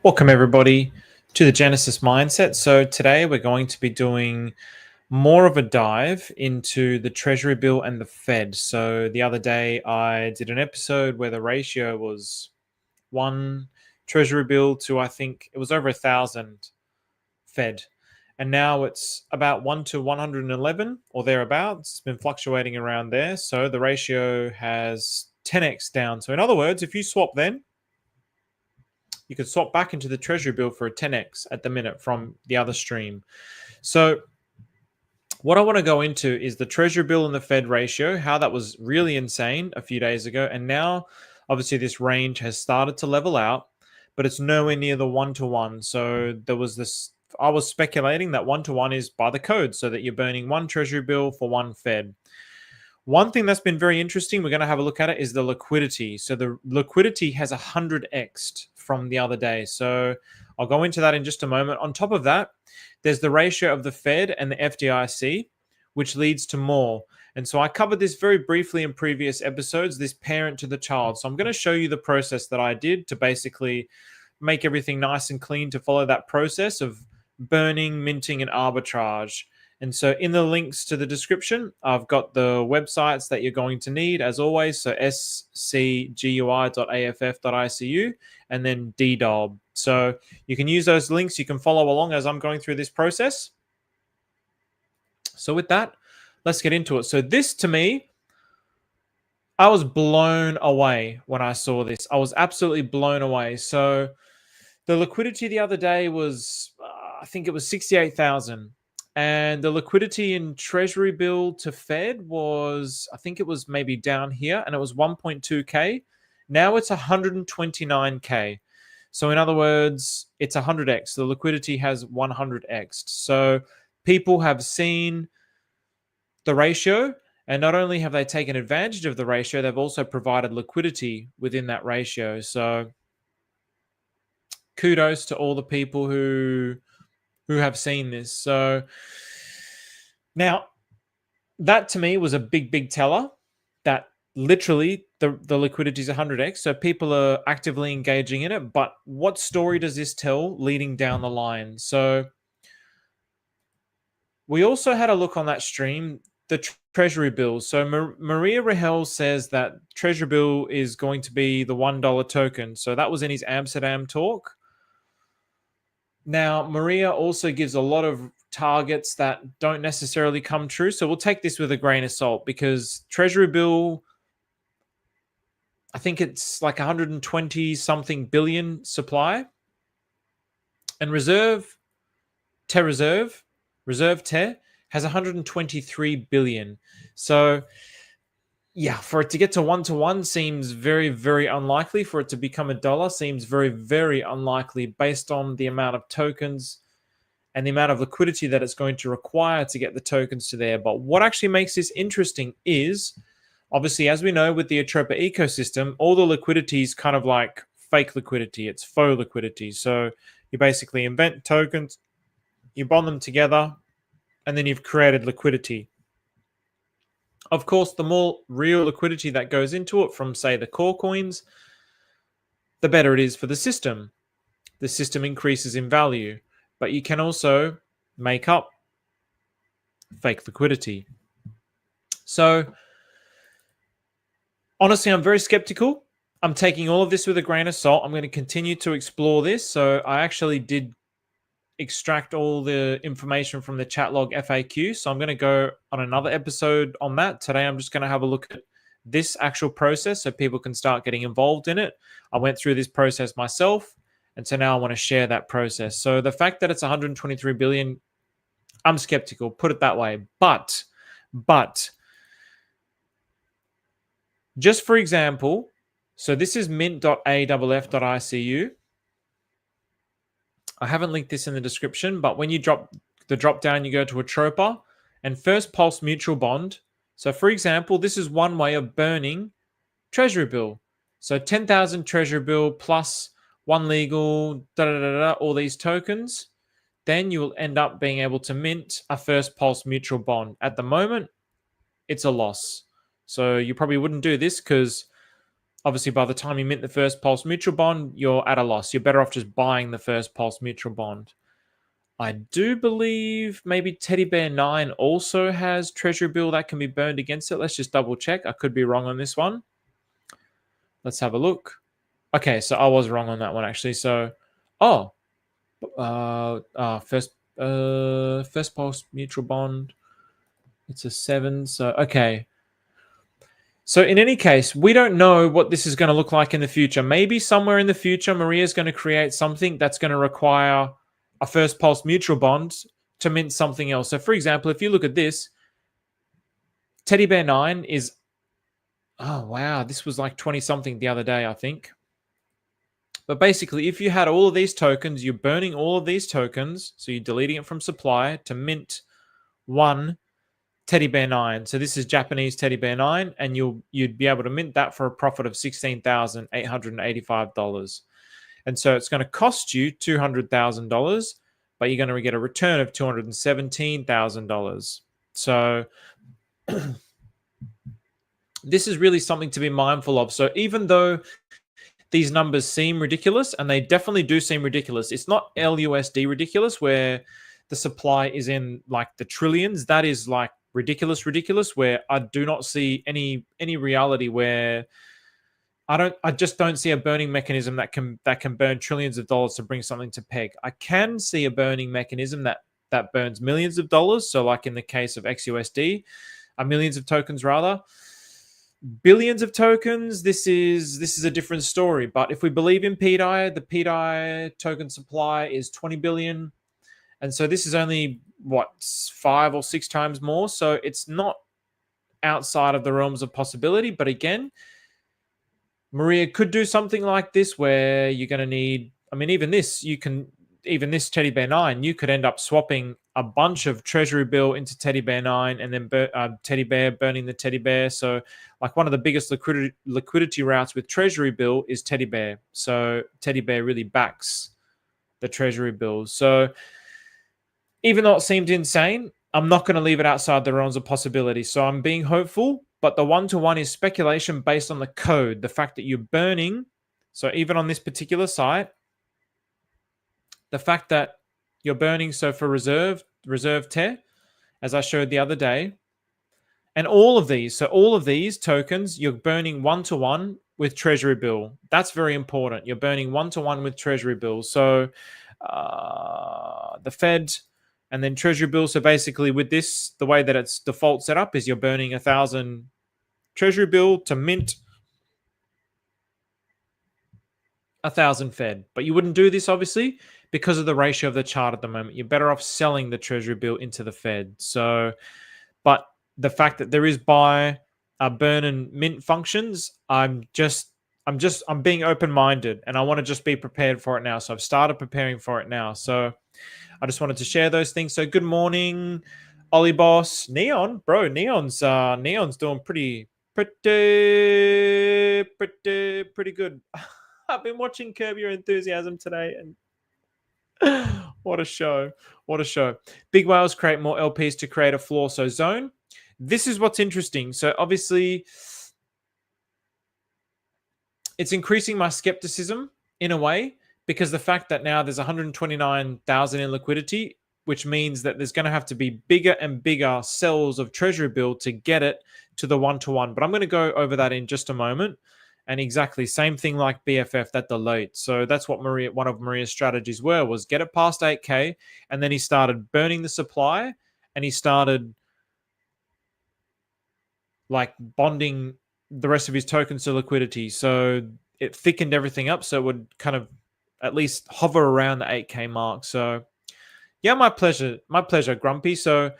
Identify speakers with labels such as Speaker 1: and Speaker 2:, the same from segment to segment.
Speaker 1: Welcome everybody to the Genesis Mindset. So today we're going to be doing more of a dive into the Treasury bill and the Fed. So the other day I did an episode where the ratio was one Treasury bill to, I think it was over 1,000 Fed. And now it's about 1 to 111 or thereabouts. It's been fluctuating around there. So the ratio has 10x down. So in other words, if you swap then, you could swap back into the Treasury bill for a 10x at the minute from the other stream. So what I want to go into is the Treasury bill and the Fed ratio, how that was really insane a few days ago. And now, obviously, this range has started to level out, but it's nowhere near the 1-to-1. So there was this, I was speculating that 1-to-1 is by the code, so that you're burning one Treasury bill for one Fed. One thing that's been very interesting, we're going to have a look at it, is the liquidity. So the liquidity has 100x'd from the other day. So I'll go into that in just a moment. On top of that, there's the ratio of the Fed and the FDIC, which leads to more. And so I covered this very briefly in previous episodes, this parent to the child. So I'm going to show you the process that I did to basically make everything nice and clean to follow that process of burning, minting, and arbitrage. And so in the links to the description, I've got the websites that you're going to need, as always. So scgui.aff.icu and then DDOB. So you can use those links. You can follow along as I'm going through this process. So with that, let's get into it. So this, to me, I was blown away when I saw this. I was absolutely blown away. So the liquidity the other day was, I think it was 68,000. And the liquidity in Treasury bill to Fed was, I think it was maybe down here, and it was 1.2K. Now it's 129K. So in other words, it's 100x. The liquidity has 100x. So people have seen the ratio, and not only have they taken advantage of the ratio, they've also provided liquidity within that ratio. So kudos to all the people who have seen this. So now that to me was a big teller that literally the liquidity is 100x. So people are actively engaging in it. But what story does this tell leading down the line? So we also had a look on that stream, the Treasury bill. So Maria Rahel says that Treasury bill is going to be the $1 token. So that was in his Amsterdam talk. Now, Maria also gives a lot of targets that don't necessarily come true. So we'll take this with a grain of salt, because Treasury bill, I think it's like 120 something billion supply. And reserve te has 123 billion. So yeah, for it to get to 1-to-1 seems very unlikely. For it to become $1 seems very unlikely, based on the amount of tokens and the amount of liquidity that it's going to require to get the tokens to there. But what actually makes this interesting is, obviously, as we know, with the Atropa ecosystem, all the liquidity is kind of like fake liquidity. It's faux liquidity. So you basically invent tokens, you bond them together, and then you've created liquidity. Of course, the more real liquidity that goes into it from, say, the core coins, the better it is for the system. The system increases in value, but you can also make up fake liquidity. So honestly, I'm very skeptical. I'm taking all of this with a grain of salt. I'm going to continue to explore this. So I actually did extract all the information from the chat log FAQ. So I'm going to go on another episode on that. Today, I'm just going to have a look at this actual process so people can start getting involved in it. I went through this process myself, and so now I want to share that process. So the fact that it's 123 billion, I'm skeptical, put it that way. But just for example, so this is mint.aff.icu. I haven't linked this in the description, but when you drop down, you go to Atropa and First Pulse Mutual Bond. So for example, this is one way of burning Treasury bill. So 10,000 Treasury bill plus one legal, all these tokens. Then you will end up being able to mint a First Pulse Mutual Bond. At the moment, it's a loss. So you probably wouldn't do this because obviously by the time you mint the first Pulse Mutual Bond, you're at a loss. You're better off just buying the first Pulse Mutual Bond. I do believe maybe Teddy Bear 9 also has Treasury bill that can be burned against it. Let's just double check. I could be wrong on this one. Let's have a look. Okay, so I was wrong on that one actually. So, first Pulse Mutual Bond. It's a 7. So, okay. So in any case, we don't know what this is going to look like in the future. Maybe somewhere in the future, Maria's going to create something that's going to require a first Pulse Mutual Bond to mint something else. So for example, if you look at this, Teddy Bear 9 is, oh wow, this was like 20 something the other day, I think. But basically, if you had all of these tokens, you're burning all of these tokens. So you're deleting it from supply to mint one Teddy Bear 9. So this is Japanese Teddy Bear 9, and you'd be able to mint that for a profit of $16,885. And so it's going to cost you $200,000, but you're going to get a return of $217,000. So this is really something to be mindful of. So even though these numbers seem ridiculous, and they definitely do seem ridiculous, it's not LUSD ridiculous where the supply is in like the trillions. That is like ridiculous, where I do not see any reality where I just don't see a burning mechanism that can burn trillions of dollars to bring something to peg. I can see a burning mechanism that burns millions of dollars. So like in the case of XUSD, millions of tokens rather. Billions of tokens, this is a different story. But if we believe in PDI, the PDI token supply is 20 billion. And so this is only, 5 or 6 times more. So it's not outside of the realms of possibility. But again, Maria could do something like this where you're going to need, even this Teddy Bear 9, you could end up swapping a bunch of Treasury bill into Teddy Bear 9 and then Teddy Bear burning the Teddy Bear. So like one of the biggest liquidity routes with Treasury bill is Teddy Bear. So Teddy Bear really backs the Treasury bills. So even though it seemed insane, I'm not going to leave it outside the realms of possibility. So I'm being hopeful, but the one-to-one is speculation based on the code, the fact that you're burning. So even on this particular site, the fact that you're burning, so for reserve TE, as I showed the other day, and all of these tokens, you're burning one-to-one with Treasury bill. That's very important. You're burning one-to-one with Treasury bill. So the Fed and then Treasury bill. So basically with this, the way that it's default set up is you're burning 1,000 Treasury bill to mint 1,000 Fed. But you wouldn't do this, obviously, because of the ratio of the chart at the moment. You're better off selling the Treasury bill into the Fed. So, but the fact that there is buy, burn and mint functions, I'm being open-minded, and I want to just be prepared for it now. So I've started preparing for it now. So I just wanted to share those things. So good morning, Ollie Boss, Neon, bro. Neon's doing pretty good. I've been watching Curb Your Enthusiasm today, and what a show. Big whales create more LPs to create a floor. So zone. This is what's interesting. So obviously, it's increasing my skepticism in a way, because the fact that now there's 129,000 in liquidity, which means that there's going to have to be bigger and bigger sells of Treasury bill to get it to the one-to-one. But I'm going to go over that in just a moment. And exactly same thing like BFF, that delayed. So that's what one of Maria's strategies was get it past 8K, and then he started burning the supply, and he started like bonding the rest of his tokens to liquidity. So it thickened everything up, so it would kind of at least hover around the 8K mark. So yeah, my pleasure, Grumpy. So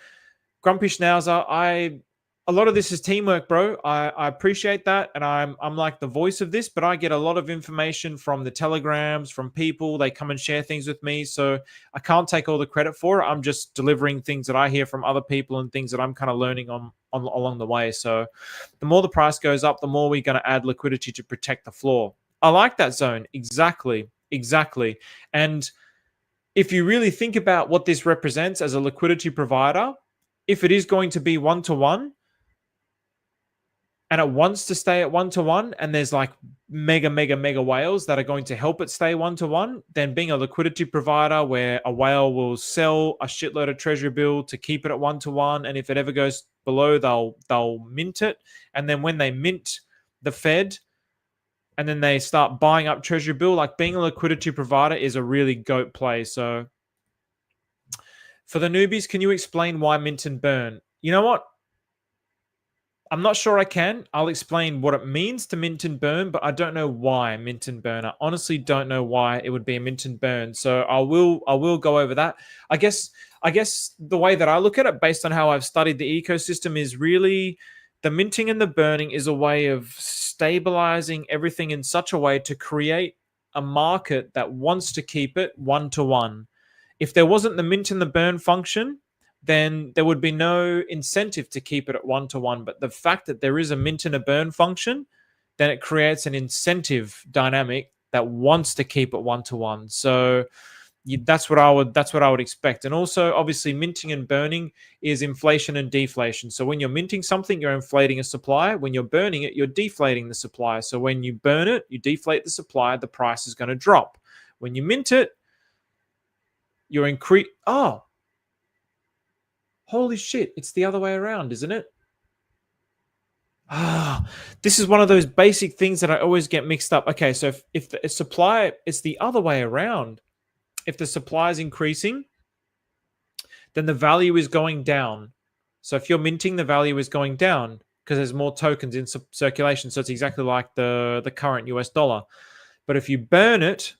Speaker 1: Grumpy Schnauzer, a lot of this is teamwork, bro. I appreciate that, and I'm like the voice of this, but I get a lot of information from the telegrams, from people. They come and share things with me, so I can't take all the credit for it. I'm just delivering things that I hear from other people and things that I'm kind of learning on along the way. So the more the price goes up, the more we're going to add liquidity to protect the floor. I like that zone. Exactly. And if you really think about what this represents as a liquidity provider, if it is going to be one-to-one, and it wants to stay at 1-to-1, and there's like mega whales that are going to help it stay 1-to-1, then being a liquidity provider where a whale will sell a shitload of treasury bill to keep it at 1-to-1, and if it ever goes below, they'll mint it, and then when they mint the Fed, and then they start buying up treasury bill, like being a liquidity provider is a really goat play. So for the newbies, can you explain why mint and burn? You know what? I'm not sure I can. I'll explain what it means to mint and burn, but I don't know why mint and burn. I honestly don't know why it would be a mint and burn. So I will go over that. I guess the way that I look at it, based on how I've studied the ecosystem, is really the minting and the burning is a way of stabilizing everything in such a way to create a market that wants to keep it 1-to-1. If there wasn't the mint and the burn function, then there would be no incentive to keep it at 1-to-1. But the fact that there is a mint and a burn function, then it creates an incentive dynamic that wants to keep it 1-to-1. So that's what I would expect. And also, obviously, minting and burning is inflation and deflation. So when you're minting something, you're inflating a supply. When you're burning it, you're deflating the supply. So when you burn it, you deflate the supply, the price is going to drop. When you mint it, you're holy shit, it's the other way around, isn't it? This is one of those basic things that I always get mixed up. Okay, so if the supply, it's the other way around. If the supply is increasing, then the value is going down. So if you're minting, the value is going down because there's more tokens in circulation. So it's exactly like the current US dollar. But if you burn it,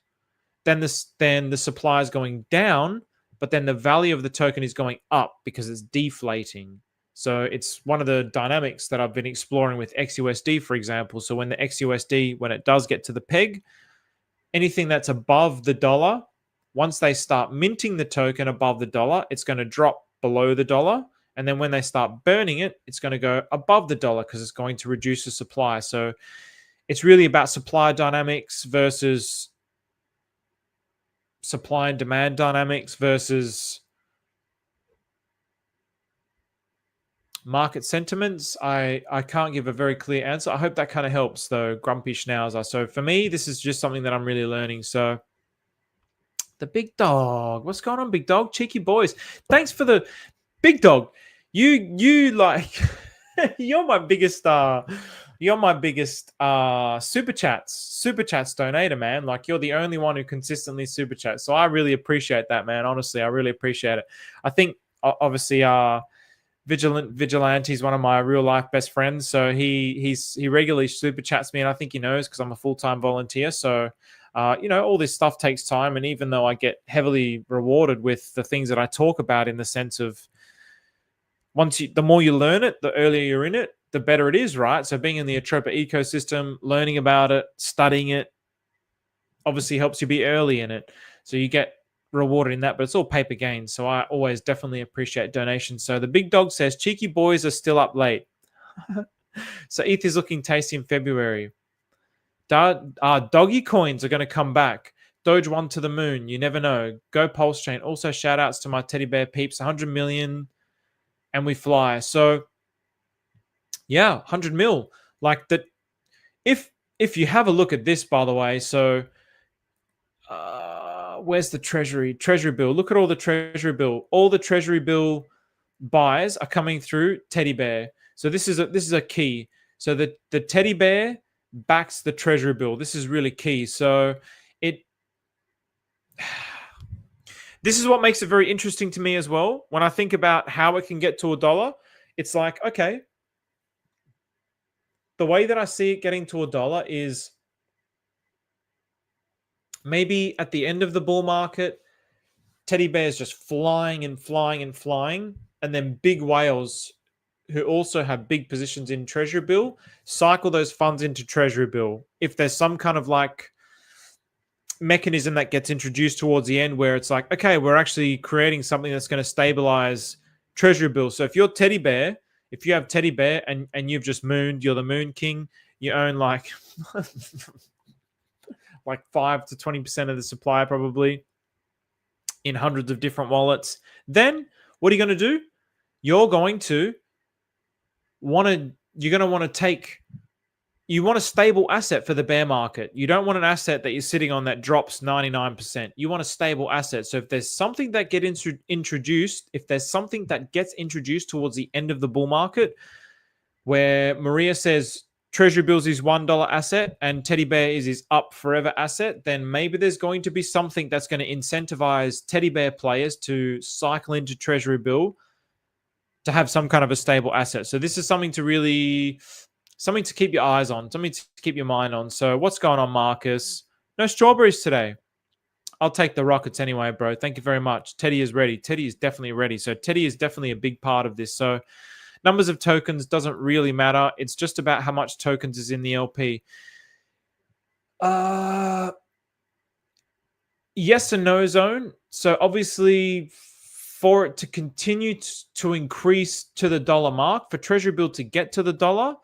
Speaker 1: then the supply is going down, but then the value of the token is going up because it's deflating. So it's one of the dynamics that I've been exploring with XUSD, for example. So when the XUSD, when it does get to the peg, anything that's above the dollar, once they start minting the token above the dollar, it's going to drop below the dollar. And then when they start burning it, it's going to go above the dollar because it's going to reduce the supply. So it's really about supply dynamics versus supply and demand dynamics versus market sentiments. I can't give a very clear answer. I hope that kind of helps, though, Grumpy Schnauzer. So for me, this is just something that I'm really learning. So the big dog. What's going on, big dog? Cheeky boys. Thanks for the big dog. You like you're my biggest super chats donator, man. Like, you're the only one who consistently super chats. So I really appreciate that, man. Honestly, I really appreciate it. I think obviously Vigilante is one of my real life best friends. So he regularly super chats me, and I think he knows because I'm a full-time volunteer. So all this stuff takes time, and even though I get heavily rewarded with the things that I talk about, in the sense of the more you learn it, the earlier you're in it, the better it is, right? So being in the Atropa ecosystem, learning about it, studying it, obviously helps you be early in it. So you get rewarded in that, but it's all paper gains. So I always definitely appreciate donations. So the big dog says, cheeky boys are still up late. So ETH is looking tasty in February. Doggy coins are going to come back. Doge 1 to the moon. You never know. Go Pulse Chain. Also, shout outs to my teddy bear peeps. 100 million and we fly. So yeah, 100 mil. Like that. If you have a look at this, by the way, so where's the Treasury bill? Look at all the Treasury bill. All the Treasury bill buys are coming through teddy bear. So this is a key. So the teddy bear backs the Treasury bill. This is really key. So this is what makes it very interesting to me as well. When I think about how it can get to $1, it's like, okay, the way that I see it getting to $1 is maybe at the end of the bull market, teddy bears just flying and flying and flying, and then big whales who also have big positions in Treasury bill cycle those funds into Treasury bill. If there's some kind of like mechanism that gets introduced towards the end where it's like, okay, we're actually creating something that's going to stabilize Treasury bill. So if you're teddy bear, if you have teddy bear and you've just mooned, you're the moon king, you own like like 5 to 20% of the supply probably in hundreds of different wallets, then what are you going to do? You're going to want to you're going to want to take, you want a stable asset for the bear market. You don't want an asset that you're sitting on that drops 99%. You want a stable asset. So if there's something that gets introduced, if there's something that gets introduced towards the end of the bull market, where Maria says Treasury bills is $1 asset and teddy bear is his up forever asset, then maybe there's going to be something that's going to incentivize teddy bear players to cycle into Treasury bill to have some kind of a stable asset. So this is something to really, something to keep your eyes on, something to keep your mind on. So what's going on, Marcus? No strawberries today. I'll take the rockets anyway, bro. Thank you very much. Teddy is ready. Teddy is definitely ready. So Teddy is definitely a big part of this. So numbers of tokens doesn't really matter. It's just about how much tokens is in the LP. Yes and no zone. So obviously, for it to continue to increase to the dollar mark, for Treasury bill to get to the dollar,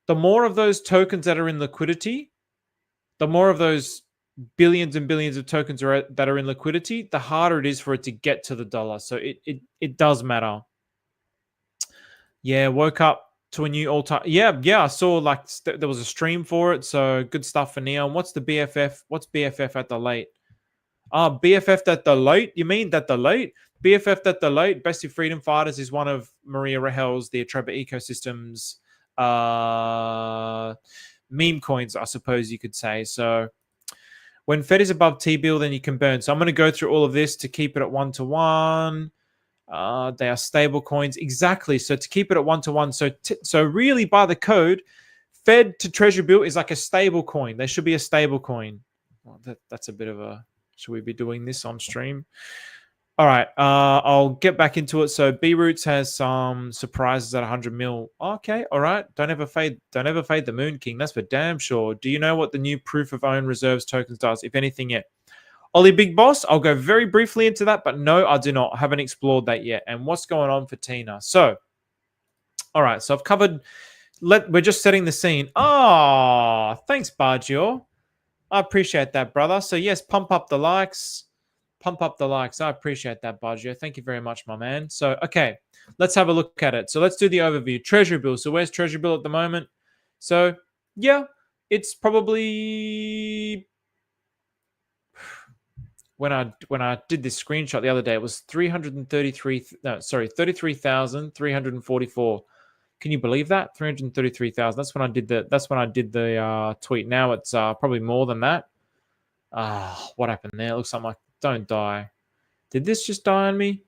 Speaker 1: the more of those tokens that are in liquidity, the more of those billions and billions of tokens that are in liquidity, the harder it is for it to get to the dollar. So it does matter. Yeah, woke up to a new all-time. Yeah, I saw like there was a stream for it. So good stuff for Neon. What's the BFF? What's BFF at the late? BFF at the late? You mean that the late? BFF at the late, Bestie Freedom Fighters is one of Maria Rahel's, the Atropa Ecosystem's meme coins, I suppose you could say. So when Fed is above T-bill, then you can burn. So I'm going to go through all of this to keep it at 1-to-1. They are stable coins. Exactly. So to keep it at 1-to-1. So really by the code, Fed to Treasury bill is like a stable coin. There should be a stable coin. Well, that's a bit of a... Should we be doing this on stream? All right. I'll get back into it. So B-Roots has some surprises at 100 mil. Okay. All right. Don't ever fade the Moon King. That's for damn sure. Do you know what the new proof of own reserves tokens does, if anything yet? Ollie Big Boss, I'll go very briefly into that, but no, I do not. I haven't explored that yet. And what's going on for Tina? So, all right. So I've covered... We're just setting the scene. Oh, thanks, Bargio. I appreciate that, brother. So yes, pump up the likes. Pump up the likes. I appreciate that, Bargio. Thank you very much, my man. So, okay, let's have a look at it. So let's do the overview. Treasury bill. So where's Treasury bill at the moment? So, yeah, it's probably... When I did this screenshot the other day, it was 33,344. Can you believe that? 333,000. That's when I did the tweet. Now it's probably more than that. What happened there? It looks like don't die. Did this just die on me?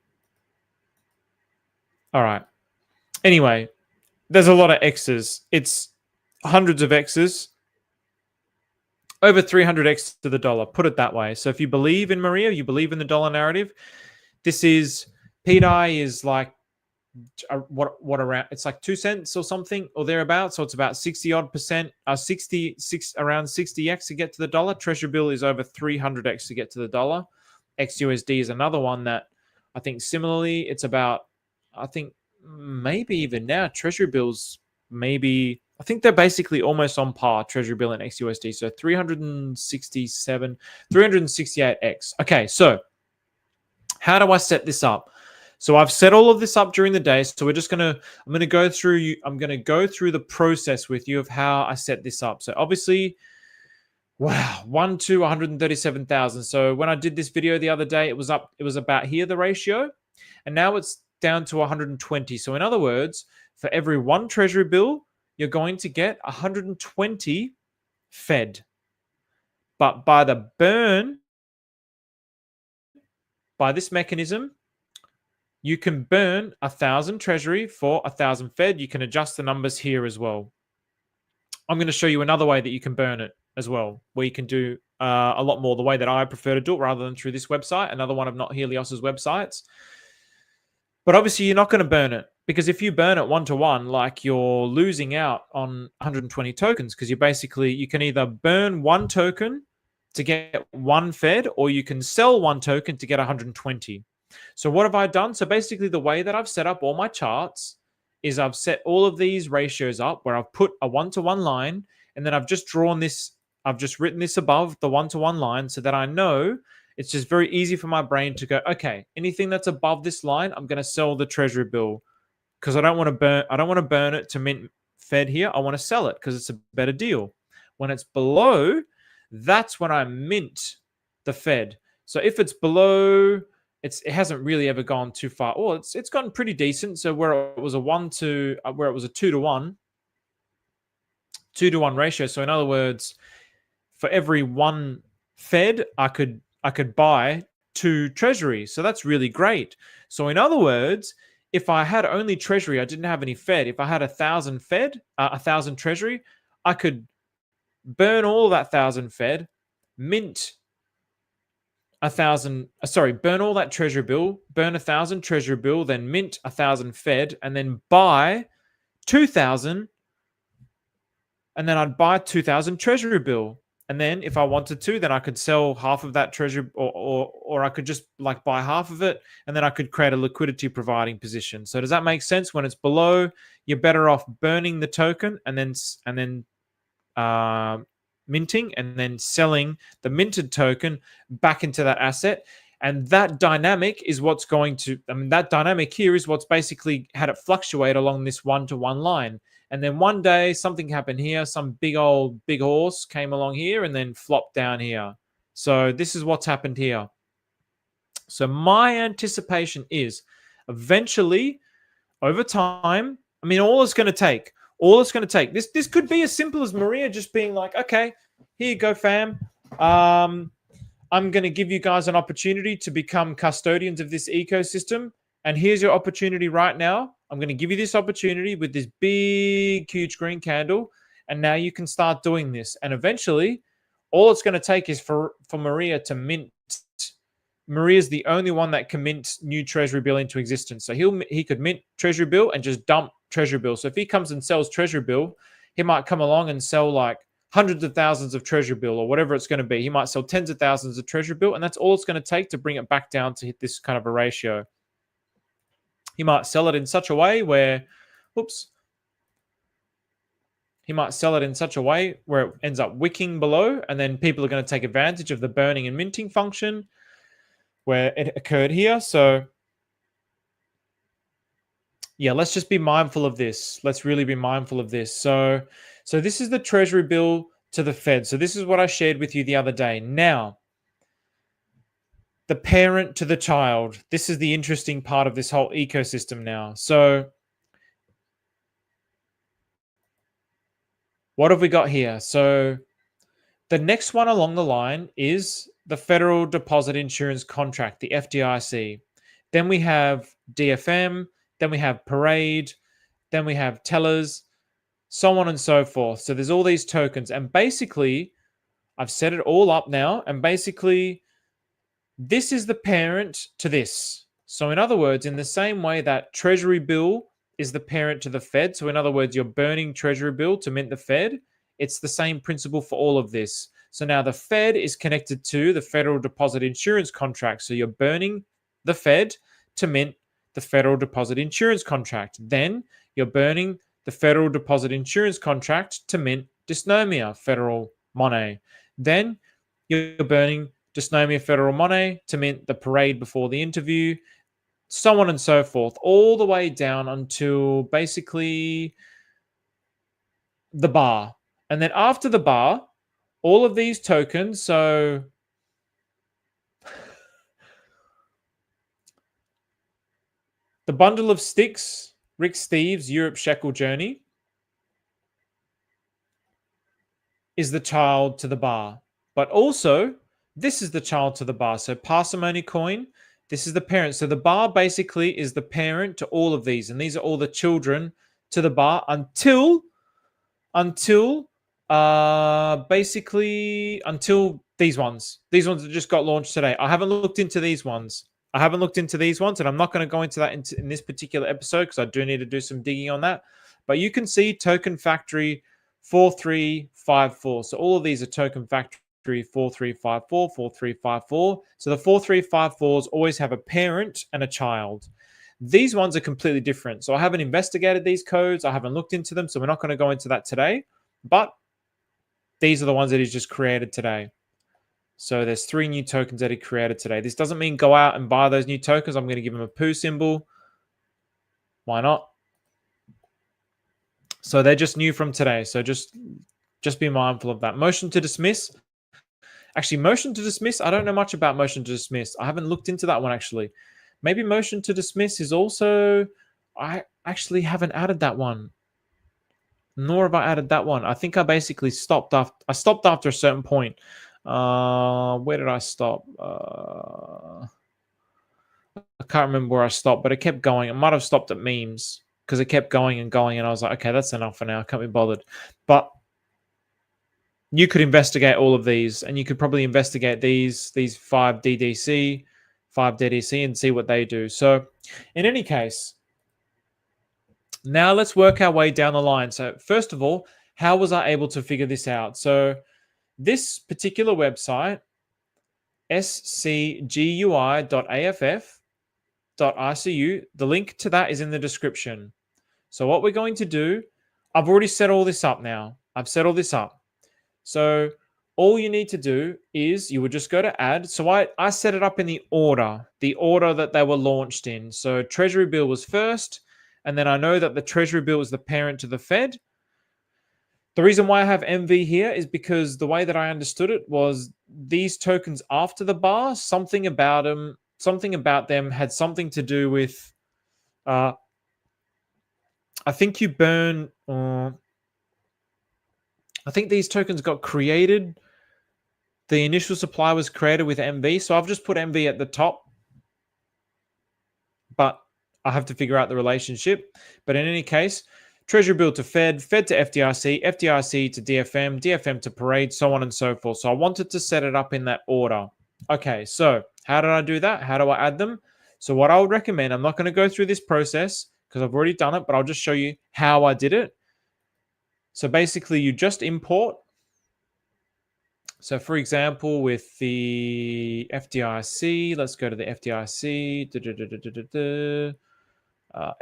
Speaker 1: All right. Anyway, there's a lot of X's. It's hundreds of X's. Over 300x to the dollar. Put it that way. So if you believe in Maria, you believe in the dollar narrative. This is Pt I is like what around, it's like 2 cents or something or thereabouts. So it's about 60 odd percent, around 60x to get to the dollar. Treasury bill is over 300x to get to the dollar. XUSD is another one that I think similarly, it's about, I think maybe even now Treasury bills maybe, I think they're basically almost on par, Treasury bill and XUSD. So 368x. Okay, so how do I set this up? So I've set all of this up during the day. So I'm going to go through the process with you of how I set this up. So obviously, wow, 1 to 137,000. So when I did this video the other day, it was about here, the ratio, and now it's down to 120. So in other words, for every one Treasury bill, you're going to get 120 Fed. But by the burn, by this mechanism, you can burn 1,000 Treasury for 1,000 Fed. You can adjust the numbers here as well. I'm going to show you another way that you can burn it as well, where you can do a lot more the way that I prefer to do it rather than through this website, another one of Not Helios's websites. But obviously, you're not going to burn it, because if you burn it 1-to-1, like, you're losing out on 120 tokens, because you can either burn one token to get one Fed, or you can sell one token to get 120. So what have I done? So basically, the way that I've set up all my charts is I've set all of these ratios up where I've put a 1-to-1 line, and then I've just drawn this, I've just written this above the 1-to-1 line so that I know it's just very easy for my brain to go, okay, anything that's above this line, I'm going to sell the Treasury bill, because I don't want to burn it to mint Fed here, I want to sell it because it's a better deal. When it's below, that's when I mint the Fed. So if it's below, it hasn't really ever gone too far. Oh, it's gotten pretty decent. So where it was a 2 to 1, 2 to 1 ratio. So in other words, for every one Fed, I could buy 2 Treasury. So that's really great. So in other words, if I had only Treasury, I didn't have any Fed. If I had 1,000 Fed, 1,000 Treasury, I could burn all that 1,000 Fed, mint 1,000. Burn all that Treasury bill, burn 1,000 Treasury bill, then mint 1,000 Fed, and then buy 2,000. And then I'd buy 2,000 Treasury bill. And then if I wanted to, then I could sell half of that Treasury, or I could just like buy half of it, and then I could create a liquidity providing position. So does that make sense? When it's below, you're better off burning the token and then minting and then selling the minted token back into that asset. And that dynamic is what's going to, that dynamic here is what's basically had it fluctuate along this 1-to-1 line. And then one day something happened here. Some big horse came along here and then flopped down here. So this is what's happened here. So my anticipation is eventually over time, all it's going to take, this could be as simple as Maria just being like, okay, here you go, fam. I'm going to give you guys an opportunity to become custodians of this ecosystem. And here's your opportunity right now. I'm going to give you this opportunity with this big, huge green candle. And now you can start doing this. And eventually, all it's going to take is for Maria to mint. Maria's the only one that can mint new Treasury bill into existence. So he could mint Treasury bill and just dump Treasury bill. So if he comes and sells Treasury bill, he might come along and sell like hundreds of thousands of Treasury bill or whatever it's going to be. He might sell tens of thousands of Treasury bill, and that's all it's going to take to bring it back down to hit this kind of a ratio. He might sell it in such a way where, he might sell it in such a way where it ends up wicking below, and then people are going to take advantage of the burning and minting function where it occurred here. So yeah, let's just be mindful of this. Let's really be mindful of this. So this is the Treasury bill to the Fed. So this is what I shared with you the other day. Now, the parent to the child. This is the interesting part of this whole ecosystem now. So what have we got here? So the next one along the line is the Federal Deposit Insurance Contract, the FDIC. Then we have DFM. Then we have Parade. Then we have Tellers, so on and so forth. So there's all these tokens. And basically, I've set it all up now. And basically, this is the parent to this. So in other words, in the same way that Treasury bill is the parent to the Fed. So in other words, you're burning Treasury bill to mint the Fed. It's the same principle for all of this. So now the Fed is connected to the Federal Deposit Insurance Contract. So you're burning the Fed to mint the Federal Deposit Insurance Contract. Then you're burning the Federal Deposit Insurance Contract to mint Dysnomia Federal Money. Then you're burning Dysnomia Federal Money to mint the Parade before the interview, so on and so forth, all the way down until basically the bar. And then after the bar, all of these tokens, so the bundle of sticks, Rick Steves' Europe Shekel Journey, is the child to the bar. But also, this is the child to the bar. So parsimony coin, this is the parent. So the bar basically is the parent to all of these. And these are all the children to the bar until these ones. These ones that just got launched today. I haven't looked into these ones. And I'm not going to go into that in this particular episode because I do need to do some digging on that. But you can see Token Factory 4354. So all of these are Token Factory 4354, 4354. So the 4354s always have a parent and a child. These ones are completely different. So I haven't investigated these codes. I haven't looked into them. So we're not going to go into that today. But these are the ones that he's just created today. So there's 3 new tokens that he created today. This doesn't mean go out and buy those new tokens. I'm going to give him a poo symbol. Why not? So they're just new from today. So just be mindful of that. Motion to dismiss. Actually, motion to dismiss, I don't know much about motion to dismiss. I haven't looked into that one, actually. Maybe motion to dismiss is also... I actually haven't added that one. Nor have I added that one. I think I basically stopped after... I stopped after a certain point. Where did I stop? I can't remember where I stopped, but it kept going. It might have stopped at memes because it kept going and going, and I was like, okay, that's enough for now. I can't be bothered. But you could investigate all of these, and you could probably investigate these 5 DDC, and see what they do. So in any case, now let's work our way down the line. So first of all, how was I able to figure this out? So this particular website, scgui.aff.icu, the link to that is in the description. So what we're going to do, I've already set all this up now. I've set all this up. So all you need to do is you would just go to add. So I set it up in the order that they were launched in. So Treasury bill was first, and then I know that the Treasury bill is the parent to the Fed. The reason why I have MV here is because the way that I understood it was these tokens after the bar, something about them had something to do with, I think you burn, I think these tokens got created. The initial supply was created with MV. So I've just put MV at the top, but I have to figure out the relationship. But in any case, Treasury bill to Fed, Fed to FDIC, FDIC to DFM, DFM to Parade, so on and so forth. So I wanted to set it up in that order. Okay, so how did I do that? How do I add them? So what I would recommend, I'm not going to go through this process because I've already done it, but I'll just show you how I did it. So basically you just import. So for example, with the FDIC, let's go to the FDIC.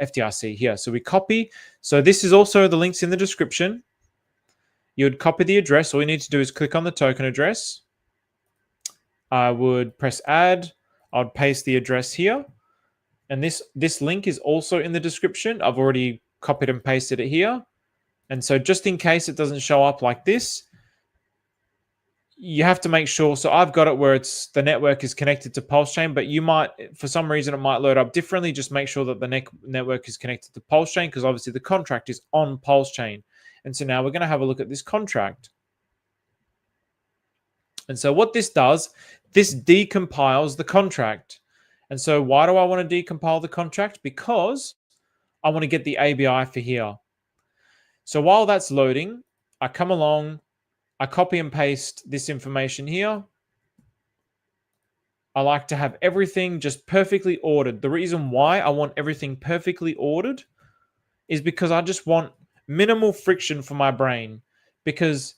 Speaker 1: FDIC here. So we copy. So this is also the links in the description. You would copy the address. All you need to do is click on the token address. I would press add. I would paste the address here. And this link is also in the description. I've already copied and pasted it here. And so just in case it doesn't show up like this, you have to make sure. So I've got it where it's the network is connected to Pulse Chain, but you might, for some reason, it might load up differently. Just make sure that the network is connected to Pulse Chain because obviously the contract is on Pulse Chain. And so now we're going to have a look at this contract. And so what this does, this decompiles the contract. And so why do I want to decompile the contract? Because I want to get the ABI for here. So while that's loading, I come along, I copy and paste this information here. I like to have everything just perfectly ordered. The reason why I want everything perfectly ordered is because I just want minimal friction for my brain. Because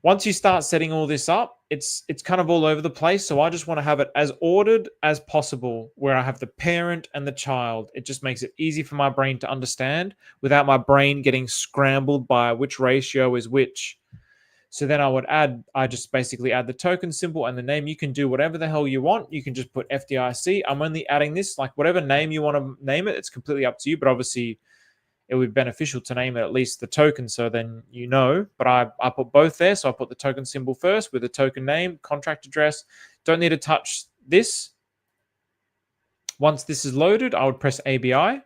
Speaker 1: once you start setting all this up, it's kind of all over the place. So I just want to have it as ordered as possible, where I have the parent and the child. It just makes it easy for my brain to understand without my brain getting scrambled by which ratio is which. So then I just basically add the token symbol and the name. You can do whatever the hell you want. You can just put FDIC. I'm only adding this, like whatever name you want to name it. It's completely up to you, but obviously it would be beneficial to name it at least the token, so then you know. But I put both there. So I put the token symbol first with the token name, contract address. Don't need to touch this. Once this is loaded, I would press ABI. I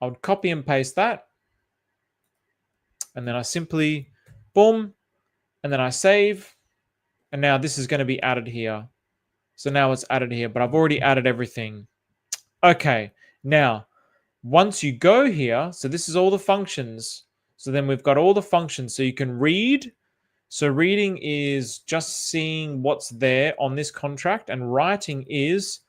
Speaker 1: would copy and paste that. And then I simply... boom, and then I save, and now this is going to be added here. So now it's added here, but I've already added everything. Okay, now, once you go here, so this is all the functions. So then we've got all the functions. So you can read. So reading is just seeing what's there on this contract, and writing is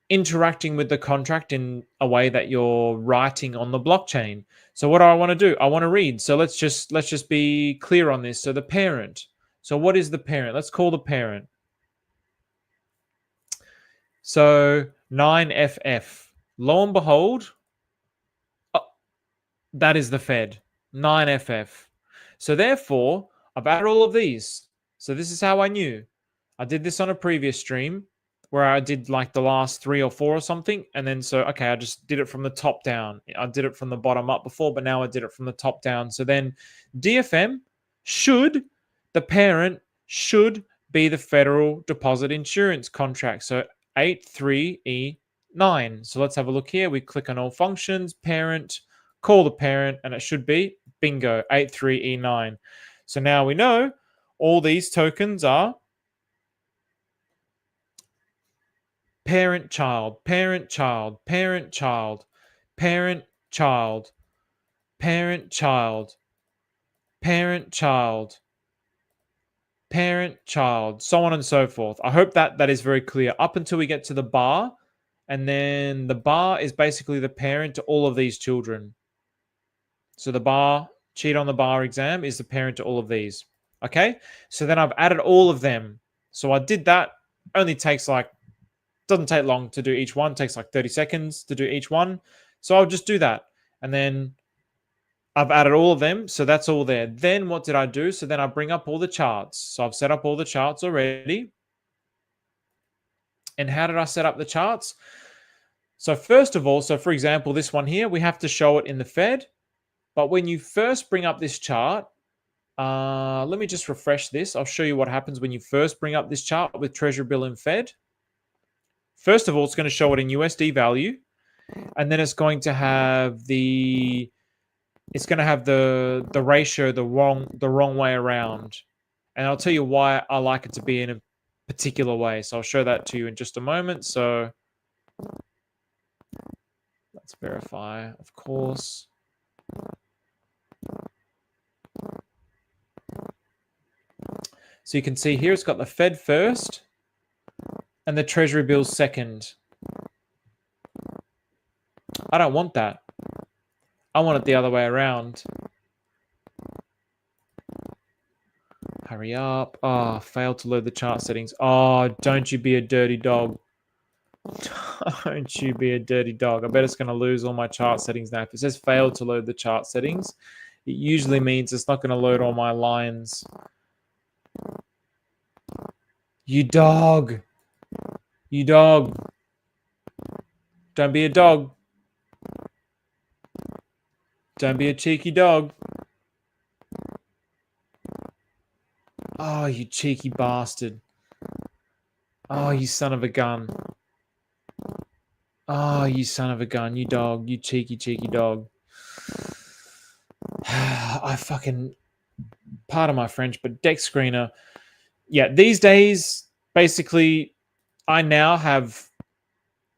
Speaker 1: interacting with the contract in a way that you're writing on the blockchain. So what do I want to do? I want to read. So let's just be clear on this. So the parent. So what is the parent? Let's call the parent. So 9FF. Lo and behold, that is the Fed. 9FF. So therefore, I've added all of these. So this is how I knew. I did this on a previous stream. where I did like the last 3 or 4 or something. And then so, okay, I just did it from the top down. I did it from the bottom up before, but now I did it from the top down. So then DFM should, the parent should be the Federal Deposit Insurance Contract. So 83E9. So let's have a look here. We click on all functions, parent, call the parent, and it should be bingo, 83E9. So now we know all these tokens are parent, child, parent, child, parent, child, parent, child, parent, child, parent, child, parent, child, so on and so forth. I hope that is very clear up until we get to the bar. And then the bar is basically the parent to all of these children. So the bar, cheat on the bar exam, is the parent to all of these. Okay, so then I've added all of them. So I did that. Only takes like, doesn't take long to do each one. It takes like 30 seconds to do each one. So I'll just do that. And then I've added all of them. So that's all there. Then what did I do? So then I bring up all the charts. So I've set up all the charts already. And how did I set up the charts? So first of all, so for example, this one here, we have to show it in the Fed. But when you first bring up this chart, let me just refresh this. I'll show you what happens when you first bring up this chart with Treasury bill and Fed. First of all, it's going to show it in USD value, and then it's going to have the ratio the wrong way around. And I'll tell you why I like it to be in a particular way. So I'll show that to you in just a moment. So let's verify, of course. So you can see here it's got the Fed first and the Treasury bills second. I don't want that. I want it the other way around. Hurry up. Oh, failed to load the chart settings. Oh, don't you be a dirty dog. Don't you be a dirty dog. I bet it's going to lose all my chart settings now. If it says failed to load the chart settings, it usually means it's not going to load all my lines. You dog. You dog. Don't be a dog. Don't be a cheeky dog. Oh, you cheeky bastard. Oh, you son of a gun. Oh, you son of a gun. You dog. You cheeky, cheeky dog. I fucking... Pardon my French, but deck screener. Yeah, these days, basically, I now have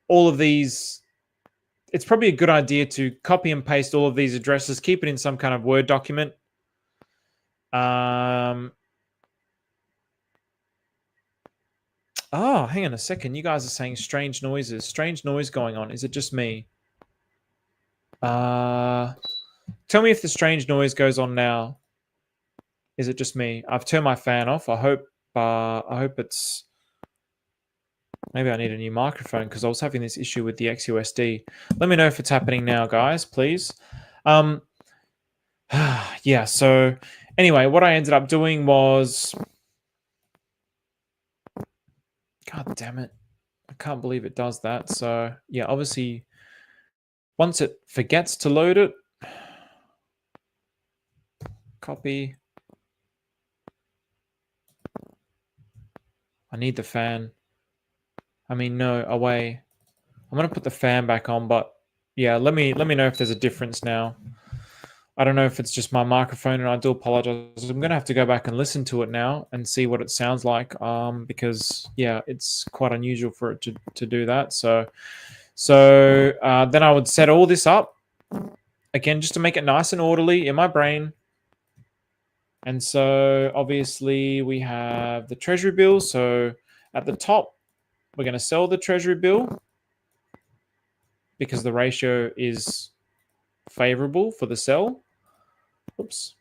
Speaker 1: all of these. It's probably a good idea to copy and paste all of these addresses, keep it in some kind of Word document. Oh, hang on a second. You guys are saying strange noises. Strange noise going on. Is it just me? Tell me if the strange noise goes on now. Is it just me? I've turned my fan off. I hope it's... Maybe I need a new microphone because I was having this issue with the XUSD. Let me know if it's happening now, guys, please. Yeah, so anyway, what I ended up doing was... God damn it. I can't believe it does that. So, yeah, obviously, once it forgets to load it, copy. I need the fan. I mean, no, away. I'm going to put the fan back on, but yeah, let me know if there's a difference now. I don't know if it's just my microphone, and I do apologize. I'm going to have to go back and listen to it now and see what it sounds like, because, yeah, it's quite unusual for it to do that. So then I would set all this up, again, just to make it nice and orderly in my brain. And so, obviously, we have the Treasury bill. So at the top, we're going to sell the Treasury bill because the ratio is favorable for the sell. Oops.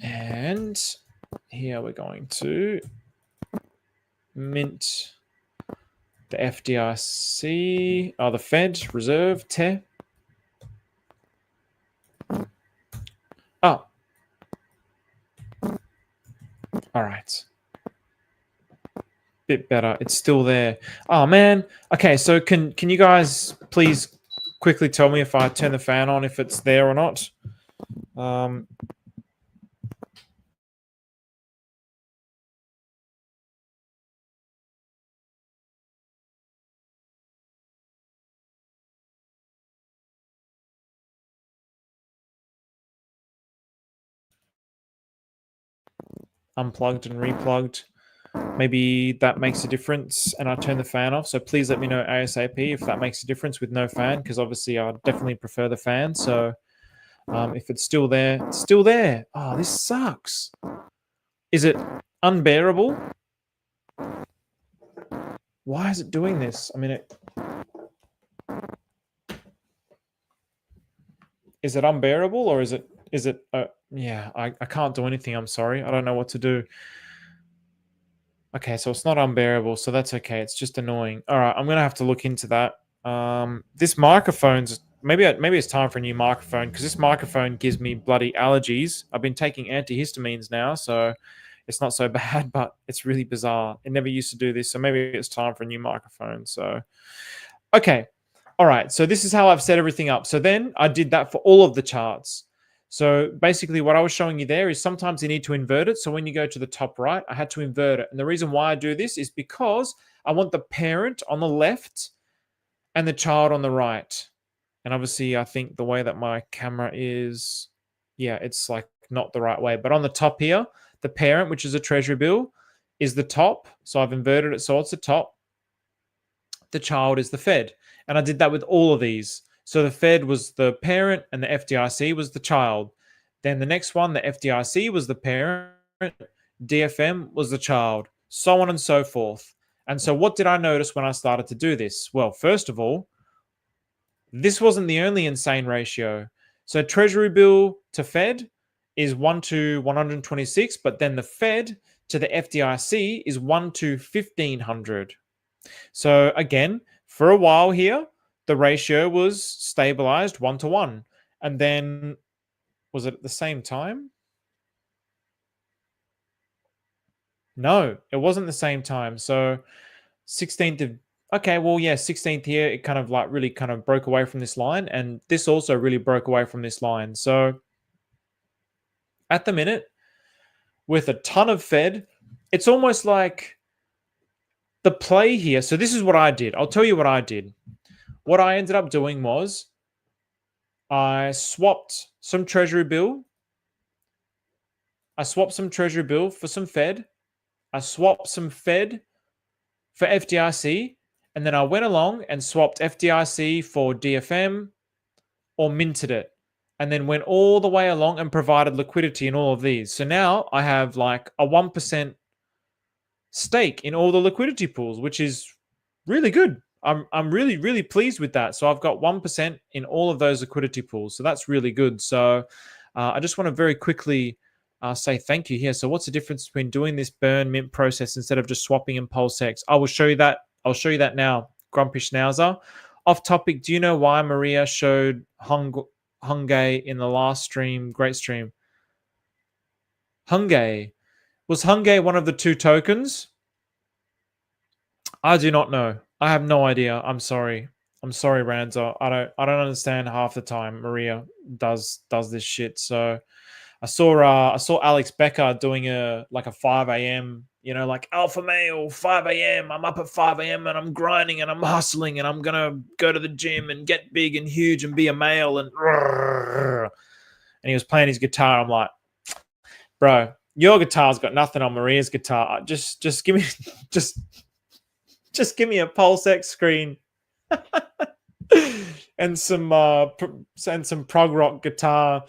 Speaker 1: And here we're going to mint the FDIC, the Fed Reserve TE. Oh. All right. Bit better. It's still there. Oh man. Okay, so can you guys please quickly tell me if I turn the fan on, if it's there or not? Um, Unplugged and replugged. Maybe that makes a difference and I turn the fan off. So please let me know ASAP if that makes a difference with no fan, because obviously I definitely prefer the fan. So if it's still there, it's still there. Oh, this sucks. Is it unbearable? Why is it doing this? I mean, is it unbearable or is it yeah, I can't do anything. I'm sorry. I don't know what to do. Okay, so it's not unbearable, so that's okay. It's just annoying. All right, I'm gonna have to look into that. This microphone's maybe it's time for a new microphone, because this microphone gives me bloody allergies. I've been taking antihistamines now, so it's not so bad, but it's really bizarre. It never used to do this, so maybe it's time for a new microphone. So, okay, all right. So this is how I've set everything up. So then I did that for all of the charts. So basically what I was showing you there is sometimes you need to invert it. So when you go to the top right, I had to invert it. And the reason why I do this is because I want the parent on the left and the child on the right. And obviously I think the way that my camera is, yeah, it's like not the right way. But on the top here, the parent, which is a treasury bill, is the top. So I've inverted it so it's the top. The child is the Fed. And I did that with all of these. So the Fed was the parent and the FDIC was the child. Then the next one, the FDIC was the parent, DFM was the child, so on and so forth. And so what did I notice when I started to do this? Well, first of all, this wasn't the only insane ratio. So Treasury bill to Fed is 1 to 126, but then the Fed to the FDIC is 1 to 1500. So again, for a while here, the ratio was stabilized 1 to 1. And then, was it at the same time? No, it wasn't the same time. So 16th of, okay, well, yeah, 16th here, it kind of like really kind of broke away from this line. And this also really broke away from this line. So at the minute, with a ton of Fed, it's almost like the play here. So this is what I did. I'll tell you what I did. What I ended up doing was I swapped some Treasury bill. I swapped some Treasury bill for some Fed. I swapped some Fed for FDIC. And then I went along and swapped FDIC for DFM or minted it. And then went all the way along and provided liquidity in all of these. So now I have like a 1% stake in all the liquidity pools, which is really good. I'm really, really pleased with that. So I've got 1% in all of those liquidity pools. So that's really good. So I just want to very quickly say thank you here. So what's the difference between doing this burn mint process instead of just swapping in PulseX? I will show you that. I'll show you that now. Grumpy Schnauzer. Off topic, do you know why Maria showed Hungay in the last stream? Great stream. Hungay. Was Hungay one of the two tokens? I do not know. I have no idea. I'm sorry. I'm sorry, Ranza. I don't understand half the time Maria does this shit. So I saw Alex Becker doing a 5 a.m. Like alpha male 5 a.m. I'm up at 5 a.m. and I'm grinding and I'm hustling and I'm gonna go to the gym and get big and huge and be a male and he was playing his guitar. I'm like, bro, your guitar's got nothing on Maria's guitar. Just give me just give me a PulseX screen and some prog rock guitar.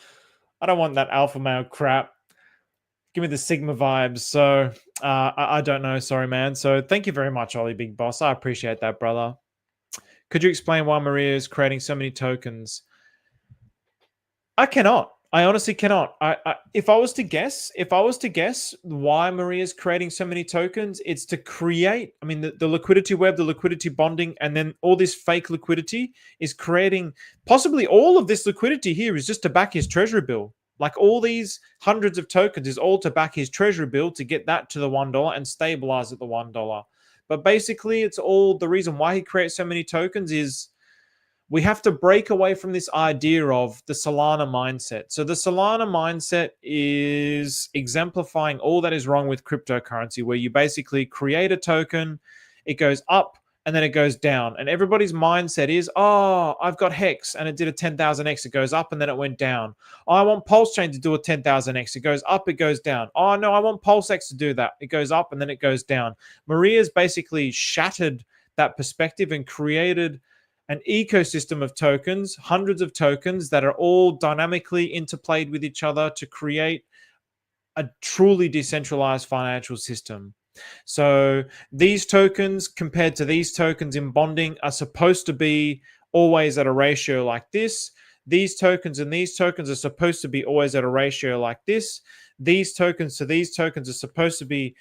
Speaker 1: I don't want that alpha male crap. Give me the Sigma vibes. So I don't know. Sorry, man. So thank you very much, Ollie Big Boss. I appreciate that, brother. Could you explain why Maria is creating so many tokens? I cannot. I honestly cannot. If I was to guess why Maria is creating so many tokens, it's to create, I mean, the liquidity web, the liquidity bonding, and then all this fake liquidity is creating, possibly all of this liquidity here is just to back his treasury bill. Like all these hundreds of tokens is all to back his treasury bill to get that to the $1 and stabilize at the $1. But basically, it's all the reason why he creates so many tokens is we have to break away from this idea of the Solana mindset. So the Solana mindset is exemplifying all that is wrong with cryptocurrency, where you basically create a token, it goes up, and then it goes down. And everybody's mindset is, oh, I've got Hex and it did a 10,000x. It goes up and then it went down. Oh, I want Pulse Chain to do a 10,000x. It goes up, it goes down. Oh, no, I want PulseX to do that. It goes up and then it goes down. Maria's basically shattered that perspective and created an ecosystem of tokens, hundreds of tokens that are all dynamically interplayed with each other to create a truly decentralized financial system. So these tokens compared to these tokens in bonding are supposed to be always at a ratio like this. These tokens and these tokens are supposed to be always at a ratio like this. These tokens to these tokens are supposed to be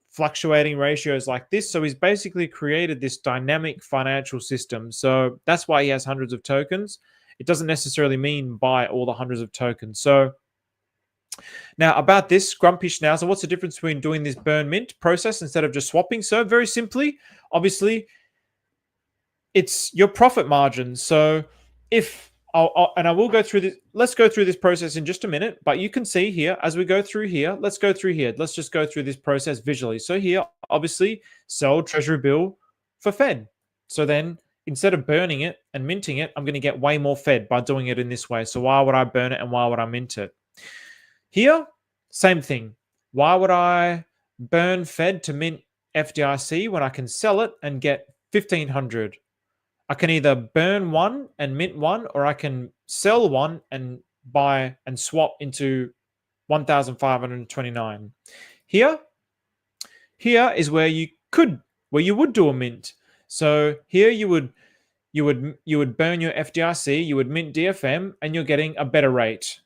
Speaker 1: fluctuating ratios like this. So he's basically created this dynamic financial system. So that's why he has hundreds of tokens. It doesn't necessarily mean buy all the hundreds of tokens. So now about this Grumpy Schnauzer, what's the difference between doing this burn mint process instead of just swapping? So very simply, obviously, it's your profit margin. So if and I will go through this. Let's go through this process in just a minute. But you can see here, as we go through here, let's go through here. Let's just go through this process visually. So here, obviously, sell Treasury bill for Fed. So then instead of burning it and minting it, I'm going to get way more Fed by doing it in this way. So why would I burn it and why would I mint it? Here, same thing. Why would I burn Fed to mint FDIC when I can sell it and get 1,500? I can either burn one and mint one, or I can sell one and buy and swap into 1,529. Here is where you would do a mint. So here you would burn your FDIC, you would mint DFM, and you're getting a better rate.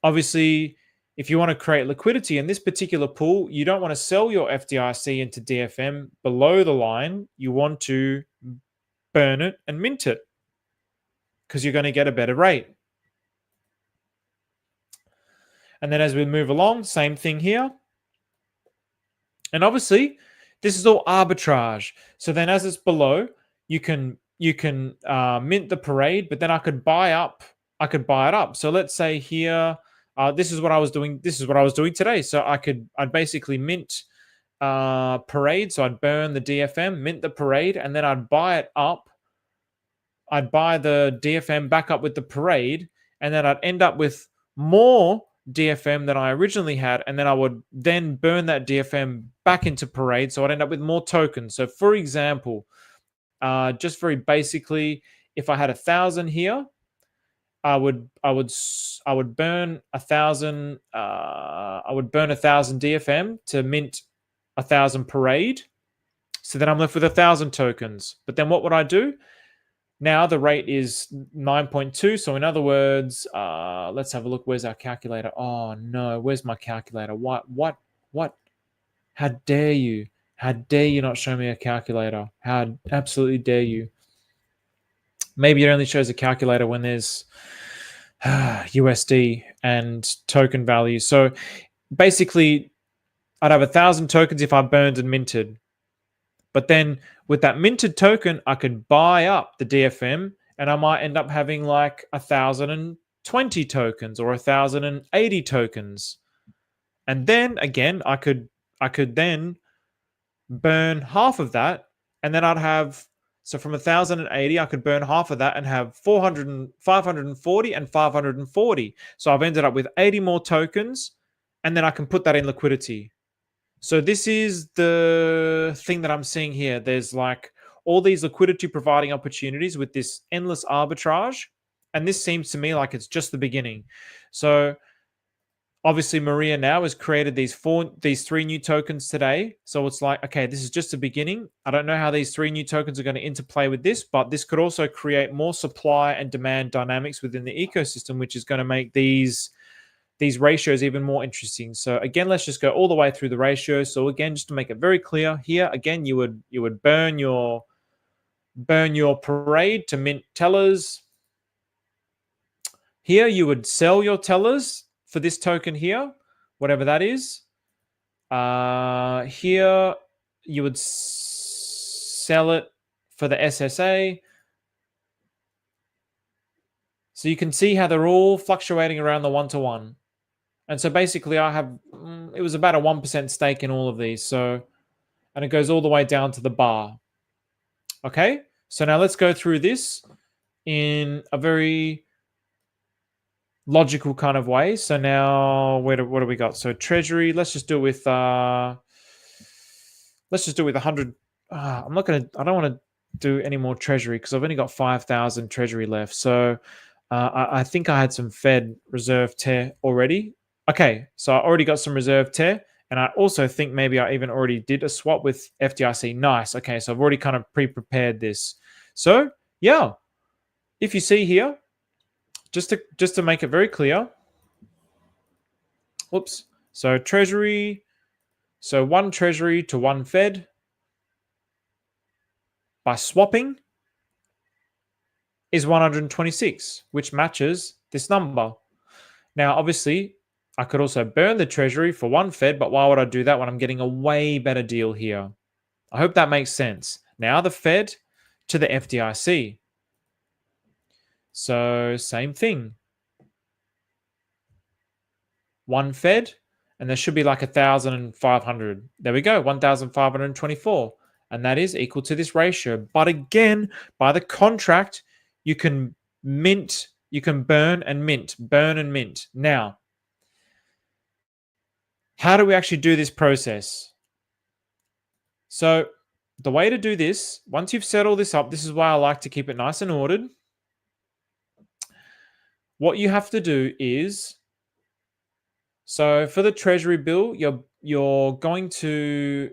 Speaker 1: Obviously, if you want to create liquidity in this particular pool, you don't want to sell your FDIC into DFM below the line. You want to burn it and mint it because you're going to get a better rate. And then as we move along, same thing here. And obviously, this is all arbitrage. So then as it's below, you can mint the parade, but then I could buy it up. So let's say here, this is what I was doing. This is what I was doing today. So I'd basically mint parade. So I'd burn the DFM, mint the parade, and then I'd buy it up. I'd buy the DFM back up with the parade, and then I'd end up with more DFM than I originally had, and then I would then burn that DFM back into parade. So I'd end up with more tokens. So for example, just very basically, if I had 1,000 here, I would burn 1,000. I would burn 1,000 DFM to mint 1,000 parade. So then I'm left with 1,000 tokens. But then what would I do? Now the rate is 9.2. So in other words, let's have a look. Where's our calculator? Oh no, where's my calculator? What? How dare you? How dare you not show me a calculator? How absolutely dare you? Maybe it only shows a calculator when there's USD and token value. So basically, I'd have 1,000 tokens if I burned and minted. But then with that minted token, I could buy up the DFM and I might end up having like 1,020 tokens or 1,080 tokens. And then again, I could then burn half of that, and then I'd have, so from 1,080, I could burn half of that and have 540 and 540. So I've ended up with 80 more tokens, and then I can put that in liquidity. So this is the thing that I'm seeing here. There's like all these liquidity providing opportunities with this endless arbitrage. And this seems to me like it's just the beginning. So obviously Maria now has created these 3 new tokens today. So it's like, okay, this is just the beginning. I don't know how these 3 new tokens are going to interplay with this, but this could also create more supply and demand dynamics within the ecosystem, which is going to make these ratios even more interesting. So again, let's just go all the way through the ratios. So again, just to make it very clear here, again, you would burn your parade to mint tellers. Here, you would sell your tellers for this token here, whatever that is. Here, you would sell it for the SSA. So you can see how they're all fluctuating around the 1-to-1. And so basically I have, it was about a 1% stake in all of these. So, and it goes all the way down to the bar. Okay, so now let's go through this in a very logical kind of way. So now what do we got? So Treasury, let's just do it with 100. I don't want to do any more Treasury because I've only got 5,000 Treasury left. So I think I had some Fed reserve TER already. Okay, so I already got some reserve TER. And I also think maybe I even already did a swap with FDIC. Nice. Okay, so I've already kind of pre-prepared this. So yeah, if you see here, just to make it very clear, whoops. So Treasury, so one Treasury to one Fed by swapping is 126, which matches this number. Now, obviously, I could also burn the Treasury for one Fed, but why would I do that when I'm getting a way better deal here? I hope that makes sense. Now the Fed to the FDIC. So same thing. One Fed, and there should be like 1,500. There we go, 1,524. And that is equal to this ratio. But again, by the contract, you can mint, you can burn and mint. Now, how do we actually do this process? So the way to do this, once you've set all this up, this is why I like to keep it nice and ordered. What you have to do is, so for the Treasury bill, you're going to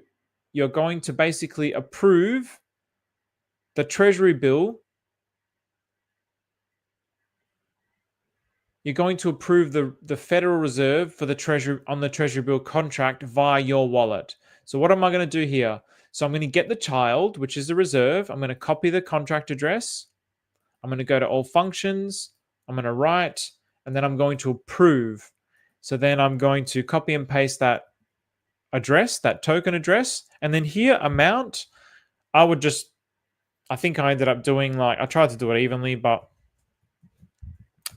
Speaker 1: basically approve the Treasury bill. You're going to approve the Federal Reserve for the Treasury on the Treasury bill contract via your wallet. So what am I going to do here? So I'm going to get the child, which is the reserve. I'm going to copy the contract address. I'm going to go to all functions. I'm going to write, and then I'm going to approve. So then I'm going to copy and paste that address, that token address. And then here, amount, I think I ended up doing I tried to do it evenly, but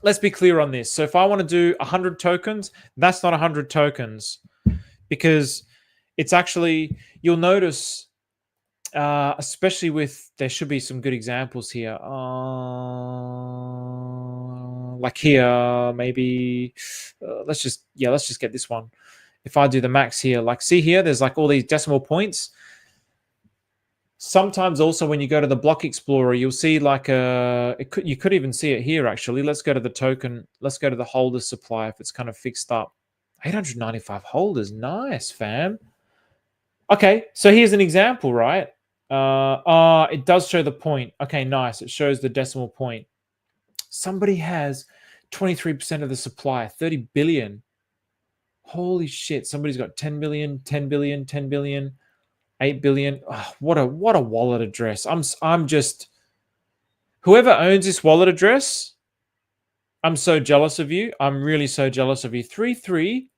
Speaker 1: let's be clear on this. So if I want to do 100 tokens, that's not 100 tokens because it's actually, you'll notice, especially with, there should be some good examples here. Like here, maybe, let's just get this one. If I do the max here, see here, there's all these decimal points. Sometimes also when you go to the block explorer, you'll see you could even see it here actually. Let's go to the token. Let's go to the holder supply if it's kind of fixed up. 895 holders. Nice, fam. Okay, so here's an example, right? It does show the point. Okay, nice. It shows the decimal point. Somebody has 23% of the supply, 30 billion. Holy shit. Somebody's got 10 billion, 10 billion, 10 billion. 8 billion. Oh, what a wallet address. I'm just, whoever owns this wallet address, I'm so jealous of you. I'm really so jealous of you. 33,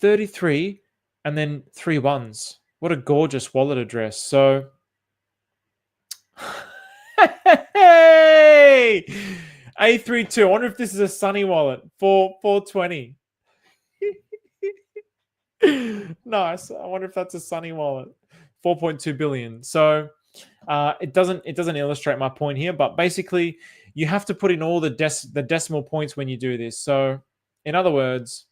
Speaker 1: 33, and then 3 ones. What a gorgeous wallet address. So hey, A32. I wonder if this is a Sunny wallet. 420. Nice. I wonder if that's a Sunny wallet. 4.2 billion. So it doesn't illustrate my point here, but basically you have to put in all the decimal points when you do this. So in other words,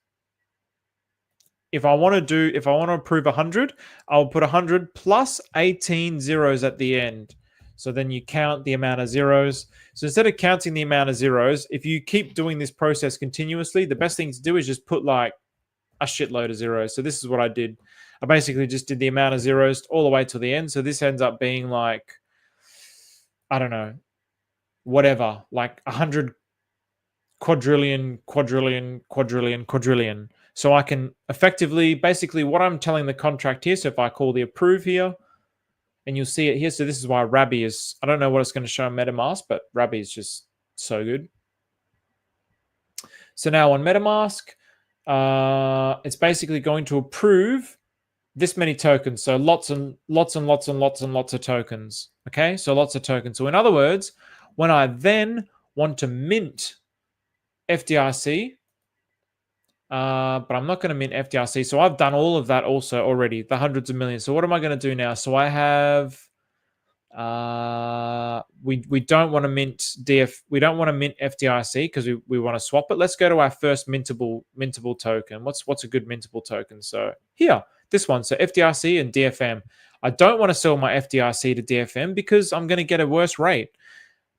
Speaker 1: if I want to approve 100, I'll put 100 plus 18 zeros at the end. So then you count the amount of zeros. So instead of counting the amount of zeros, if you keep doing this process continuously, the best thing to do is just put a shitload of zeros. So this is what I did. I basically just did the amount of zeros all the way to the end. So this ends up being I don't know, whatever, 100 quadrillion. So I can effectively, basically what I'm telling the contract here. So if I call the approve here, and you'll see it here. So this is why Rabbi is, I don't know what it's going to show on MetaMask, but Rabbi is just so good. So now on MetaMask, it's basically going to approve this many tokens. So lots and lots and lots and lots and lots of tokens. Okay, so lots of tokens. So in other words, when I then want to mint FDIC, but I'm not going to mint FDIC. So I've done all of that also already, the hundreds of millions. So what am I going to do now? So I have, we don't want to mint we don't want to mint FDIC because we want to swap it. Let's go to our first mintable token. What's a good mintable token? So here, this one. So FDIC and DFM. I don't want to sell my FDIC to DFM because I'm going to get a worse rate.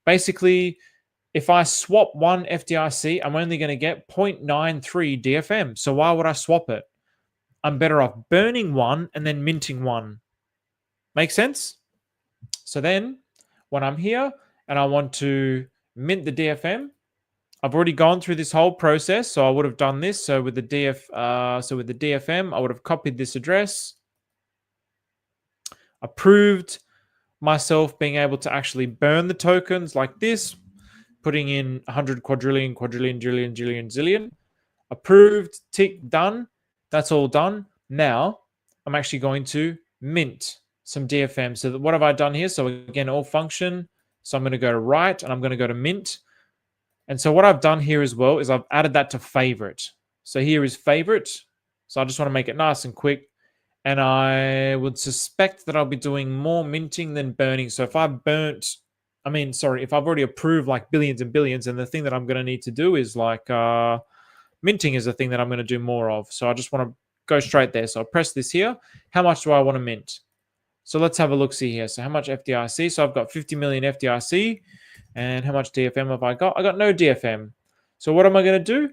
Speaker 1: Basically, if I swap one FDIC, I'm only going to get 0.93 DFM. So why would I swap it? I'm better off burning one and then minting one. Make sense? So then when I'm here and I want to mint the DFM, I've already gone through this whole process. So I would have done this. So with the DFM, I would have copied this address, approved myself being able to actually burn the tokens like this, putting in 100 quadrillion, zillion, approved, tick, done. That's all done. Now I'm actually going to mint some DFM. So what have I done here? So again, all function. So I'm going to go to write and I'm going to go to mint. And so what I've done here as well is I've added that to favorite. So here is favorite. So I just want to make it nice and quick. And I would suspect that I'll be doing more minting than burning. So if I've if I've already approved like billions and billions, and the thing that I'm going to need to do is like minting is the thing that I'm going to do more of. So I just want to go straight there. So I'll press this here. How much do I want to mint? So let's have a look see here. So how much FDIC? So I've got 50 million FDIC. And how much DFM have I got? I got no DFM. So what am I going to do?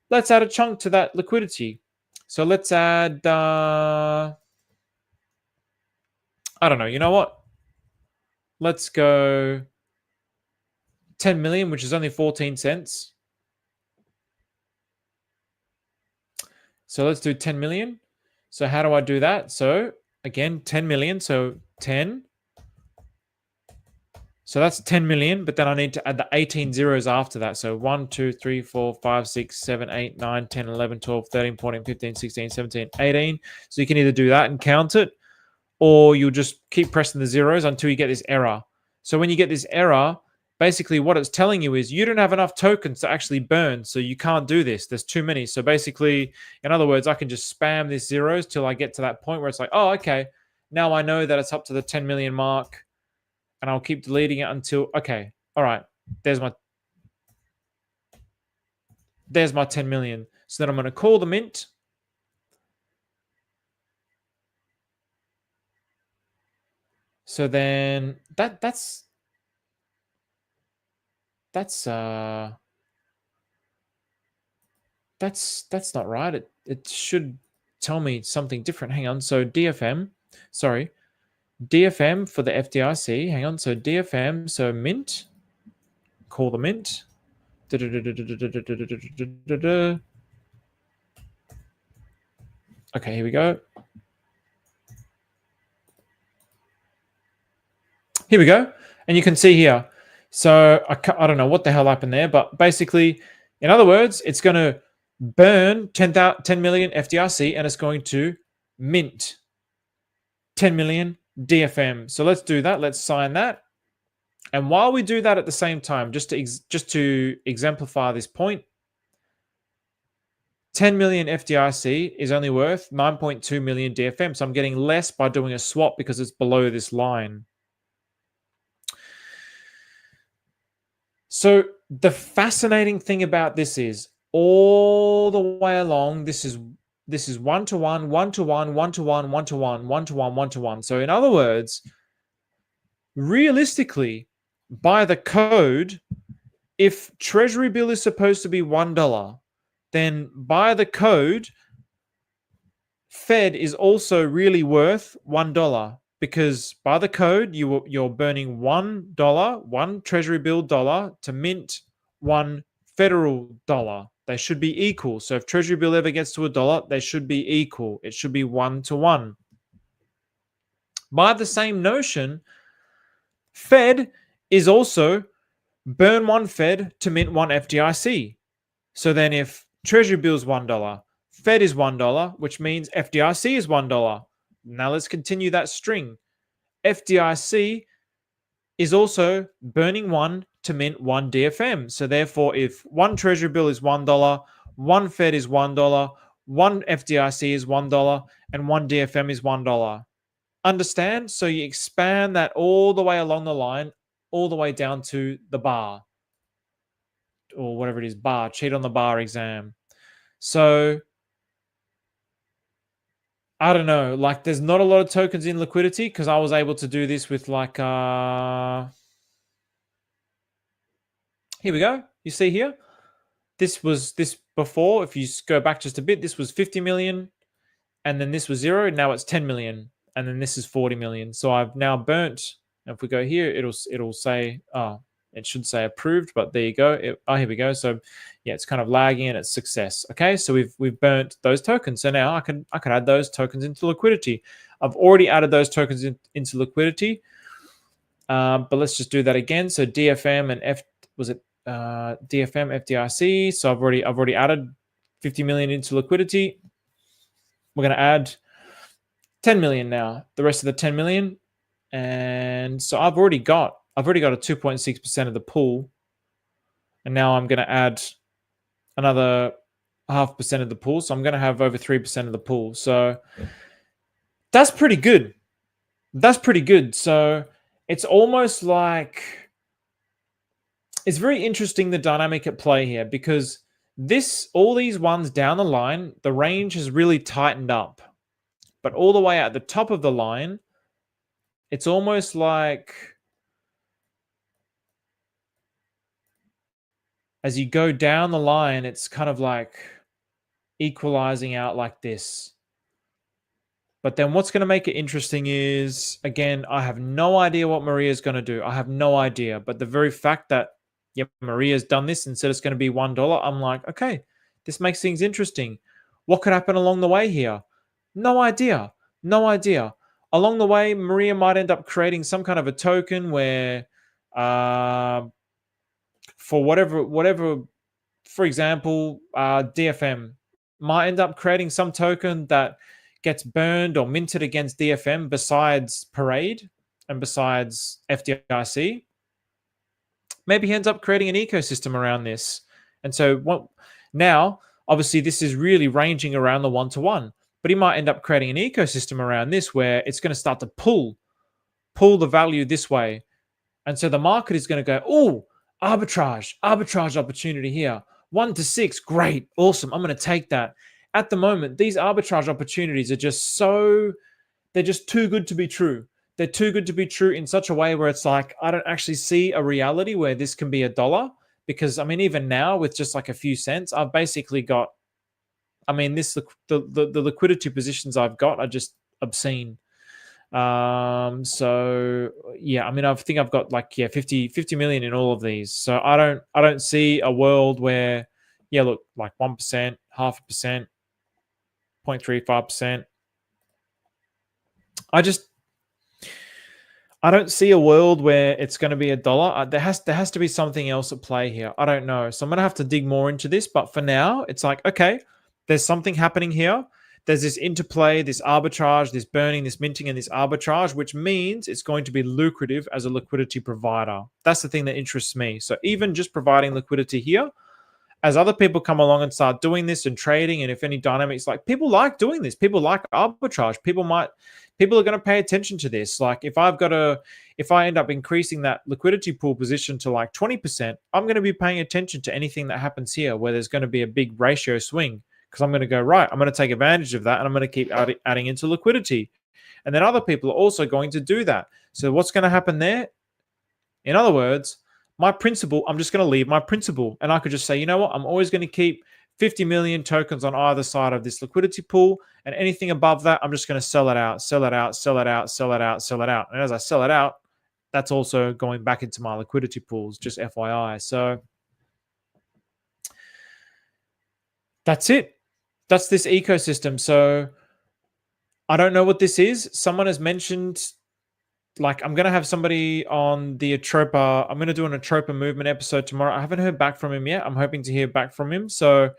Speaker 1: Let's add a chunk to that liquidity. So let's add, I don't know. You know what? Let's go 10 million, which is only 14 cents. So let's do 10 million. So how do I do that? So again, 10 million. So 10. So that's 10 million, but then I need to add the 18 zeros after that. So 1, 2, 3, 4, 5, 6, 7, 8, 9, 10, 11, 12, 13, 14, 15, 16, 17, 18. So you can either do that and count it, or you'll just keep pressing the zeros until you get this error. So when you get this error, basically what it's telling you is you don't have enough tokens to actually burn, so you can't do this. There's too many. So basically, in other words, I can just spam these zeros till I get to that point where it's like, oh, okay, now I know that it's up to the 10 million mark. And I'll keep deleting it until, okay, all right, there's my 10 million. So then I'm going to call the mint. So then that's not right. It should tell me something different. Hang on. So DFM for the FDIC. Hang on. So DFM. So mint. Call the mint. Okay, here we go. Here we go. And you can see here. So I don't know what the hell happened there, but basically, in other words, it's going to burn 10 million FDIC and it's going to mint 10 million DFM. So let's do that. Let's sign that. And while we do that at the same time, just to exemplify this point, 10 million FDIC is only worth 9.2 million DFM. So I'm getting less by doing a swap because it's below this line. So the fascinating thing about this is all the way along, this is 1-to-1, 1-to-1, 1-to-1, 1-to-1, 1-to-1, 1-to-1. So in other words, realistically, by the code, if Treasury bill is supposed to be $1, then by the code, Fed is also really worth $1 because by the code, you're burning $1, one Treasury bill dollar to mint one federal dollar. They should be equal. So if Treasury bill ever gets to $1, they should be equal. It should be 1-to-1. By the same notion, Fed is also burn one Fed to mint one FDIC. So then if Treasury bill is $1, Fed is $1, which means FDIC is $1. Now let's continue that string. FDIC is also burning 1 to mint 1 DFM. So therefore, if one treasury bill is $1, one Fed is $1, one FDIC is $1, and one DFM is $1. Understand? So you expand that all the way along the line, all the way down to the bar, or whatever it is, bar, cheat on the bar exam. So I don't know, like there's not a lot of tokens in liquidity because I was able to do this with like, here we go. You see here, this was this before. If you go back just a bit, this was 50 million and then this was 0. Now it's 10 million and then this is 40 million. So I've now burnt. If we go here, it'll say, it should say approved, but there you go. Here we go. So yeah, it's kind of lagging and it's success. Okay, so we've burnt those tokens. So now I can add those tokens into liquidity. I've already added those tokens into liquidity, but let's just do that again. So DFM and DFM FDIC. So I've already added 50 million into liquidity. We're going to add 10 million now. The rest of the 10 million, and so I've already got a 2.6% of the pool, and now I'm going to add another 0.5% of the pool. So I'm going to have over 3% of the pool. So that's pretty good. That's pretty good. So it's almost like it's very interesting, the dynamic at play here, because all these ones down the line, the range has really tightened up. But all the way at the top of the line, it's almost like as you go down the line, it's kind of like equalizing out like this. But then what's going to make it interesting is, again, I have no idea what Maria's going to do. I have no idea. But the very fact that, yeah, Maria's done this and said it's going to be $1, I'm like, okay, this makes things interesting. What could happen along the way here? No idea. No idea. Along the way, Maria might end up creating some kind of a token where for whatever, for example, DFM might end up creating some token that gets burned or minted against DFM besides Parade and besides FDIC. Maybe he ends up creating an ecosystem around this. And so now, obviously, this is really ranging around the 1-to-1. But he might end up creating an ecosystem around this where it's going to start to pull the value this way. And so the market is going to go, oh, arbitrage opportunity here. 1 to 6, great, awesome. I'm going to take that. At the moment, these arbitrage opportunities are they're just too good to be true. They're too good to be true in such a way where it's like, I don't actually see a reality where this can be $1, because I mean, even now with just like a few cents, I've basically got, I mean, the liquidity positions I've got are just obscene. So yeah, I mean, I think I've got like 50 million in all of these. So I don't see a world where, yeah, look, like 1%, 0.5%, 0.35%. I don't see a world where it's going to be $1. There has to be something else at play here. I don't know. So I'm going to have to dig more into this. But for now, it's like, okay, there's something happening here. There's this interplay, this arbitrage, this burning, this minting, and this arbitrage, which means it's going to be lucrative as a liquidity provider. That's the thing that interests me. So even just providing liquidity here, as other people come along and start doing this and trading, and if any dynamics, like people like doing this, people like arbitrage, people are going to pay attention to this. Like if I end up increasing that liquidity pool position to like 20%, I'm going to be paying attention to anything that happens here where there's going to be a big ratio swing, because I'm going to go, right, I'm going to take advantage of that and I'm going to keep adding into liquidity. And then other people are also going to do that. So what's going to happen there? In other words, my principal, I'm just going to leave my principal, and I could just say, you know what, I'm always going to keep 50 million tokens on either side of this liquidity pool, and anything above that, I'm just going to sell it out, sell it out, sell it out, sell it out, sell it out. And as I sell it out, that's also going back into my liquidity pools, just FYI. So that's it. That's this ecosystem. So I don't know what this is. Someone has mentioned, like, I'm going to have somebody on the Atropa. I'm going to do an Atropa movement episode tomorrow. I haven't heard back from him yet. I'm hoping to hear back from him. So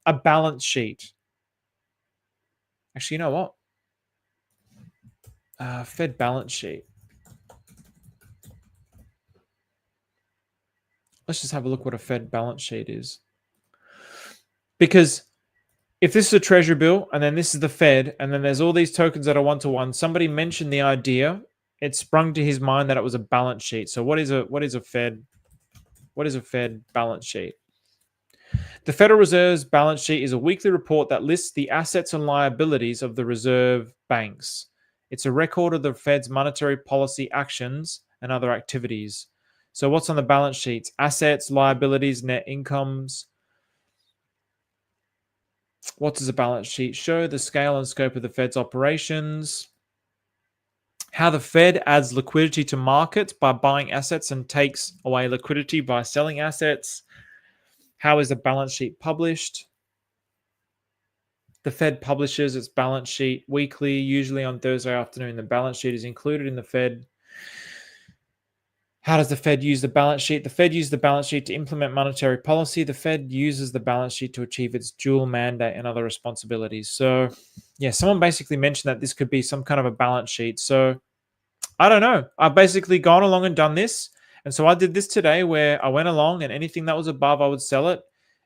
Speaker 1: a balance sheet. Actually, you know what? Fed balance sheet. Let's just have a look what a Fed balance sheet is. Because if this is a treasury bill and then this is the Fed and then there's all these tokens that are one-to-one, somebody mentioned the idea, it sprung to his mind that it was a balance sheet. So what is a Fed balance sheet? The Federal Reserve's balance sheet is a weekly report that lists the assets and liabilities of the reserve banks. It's a record of the Fed's monetary policy actions and other activities. So what's on the balance sheets? Assets, liabilities, net incomes. What does a balance sheet show? The scale and scope of the Fed's operations. How the Fed adds liquidity to markets by buying assets and takes away liquidity by selling assets. How is the balance sheet published? The Fed publishes its balance sheet weekly, usually on Thursday afternoon. The balance sheet is included in the Fed. How does the Fed use the balance sheet? The Fed uses the balance sheet to implement monetary policy. The Fed uses the balance sheet to achieve its dual mandate and other responsibilities. So, yeah, someone basically mentioned that this could be some kind of a balance sheet. So, I don't know. I've basically gone along and done this. And so I did this today where I went along and anything that was above, I would sell it.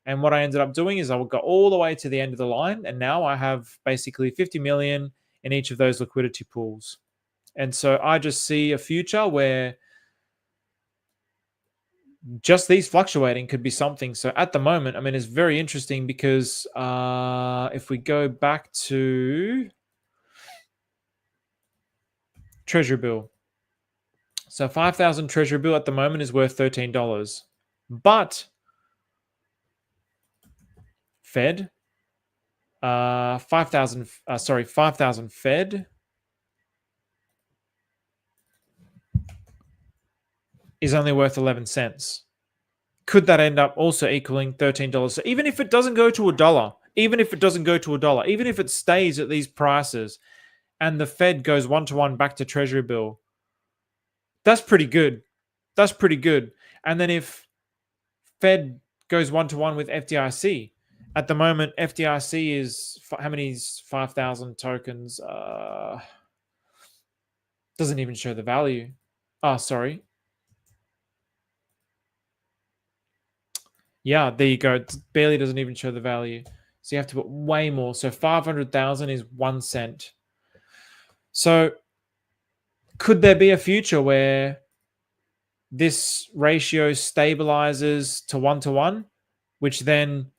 Speaker 1: And what I ended up doing is I would go all the way to the end of the line. And now I have basically 50 million in each of those liquidity pools. And so I just see a future where just these fluctuating could be something. So at the moment, I mean, it's very interesting because if we go back to Treasury bill. So 5,000 Treasury bill at the moment is worth $13. But Fed, 5,000 Fed is only worth 11 cents. Could that end up also equaling $13? So even if it doesn't go to $1, even if it stays at these prices and the Fed goes one-to-one back to Treasury bill, that's pretty good. That's pretty good. And then if Fed goes one-to-one with FDIC, at the moment, FDIC is, how many is 5,000 tokens? Doesn't even show the value. Oh, sorry. Yeah, there you go. It barely doesn't even show the value. So you have to put way more. So 500,000 is 1 cent. So could there be a future where this ratio stabilizes to 1-to-1, which then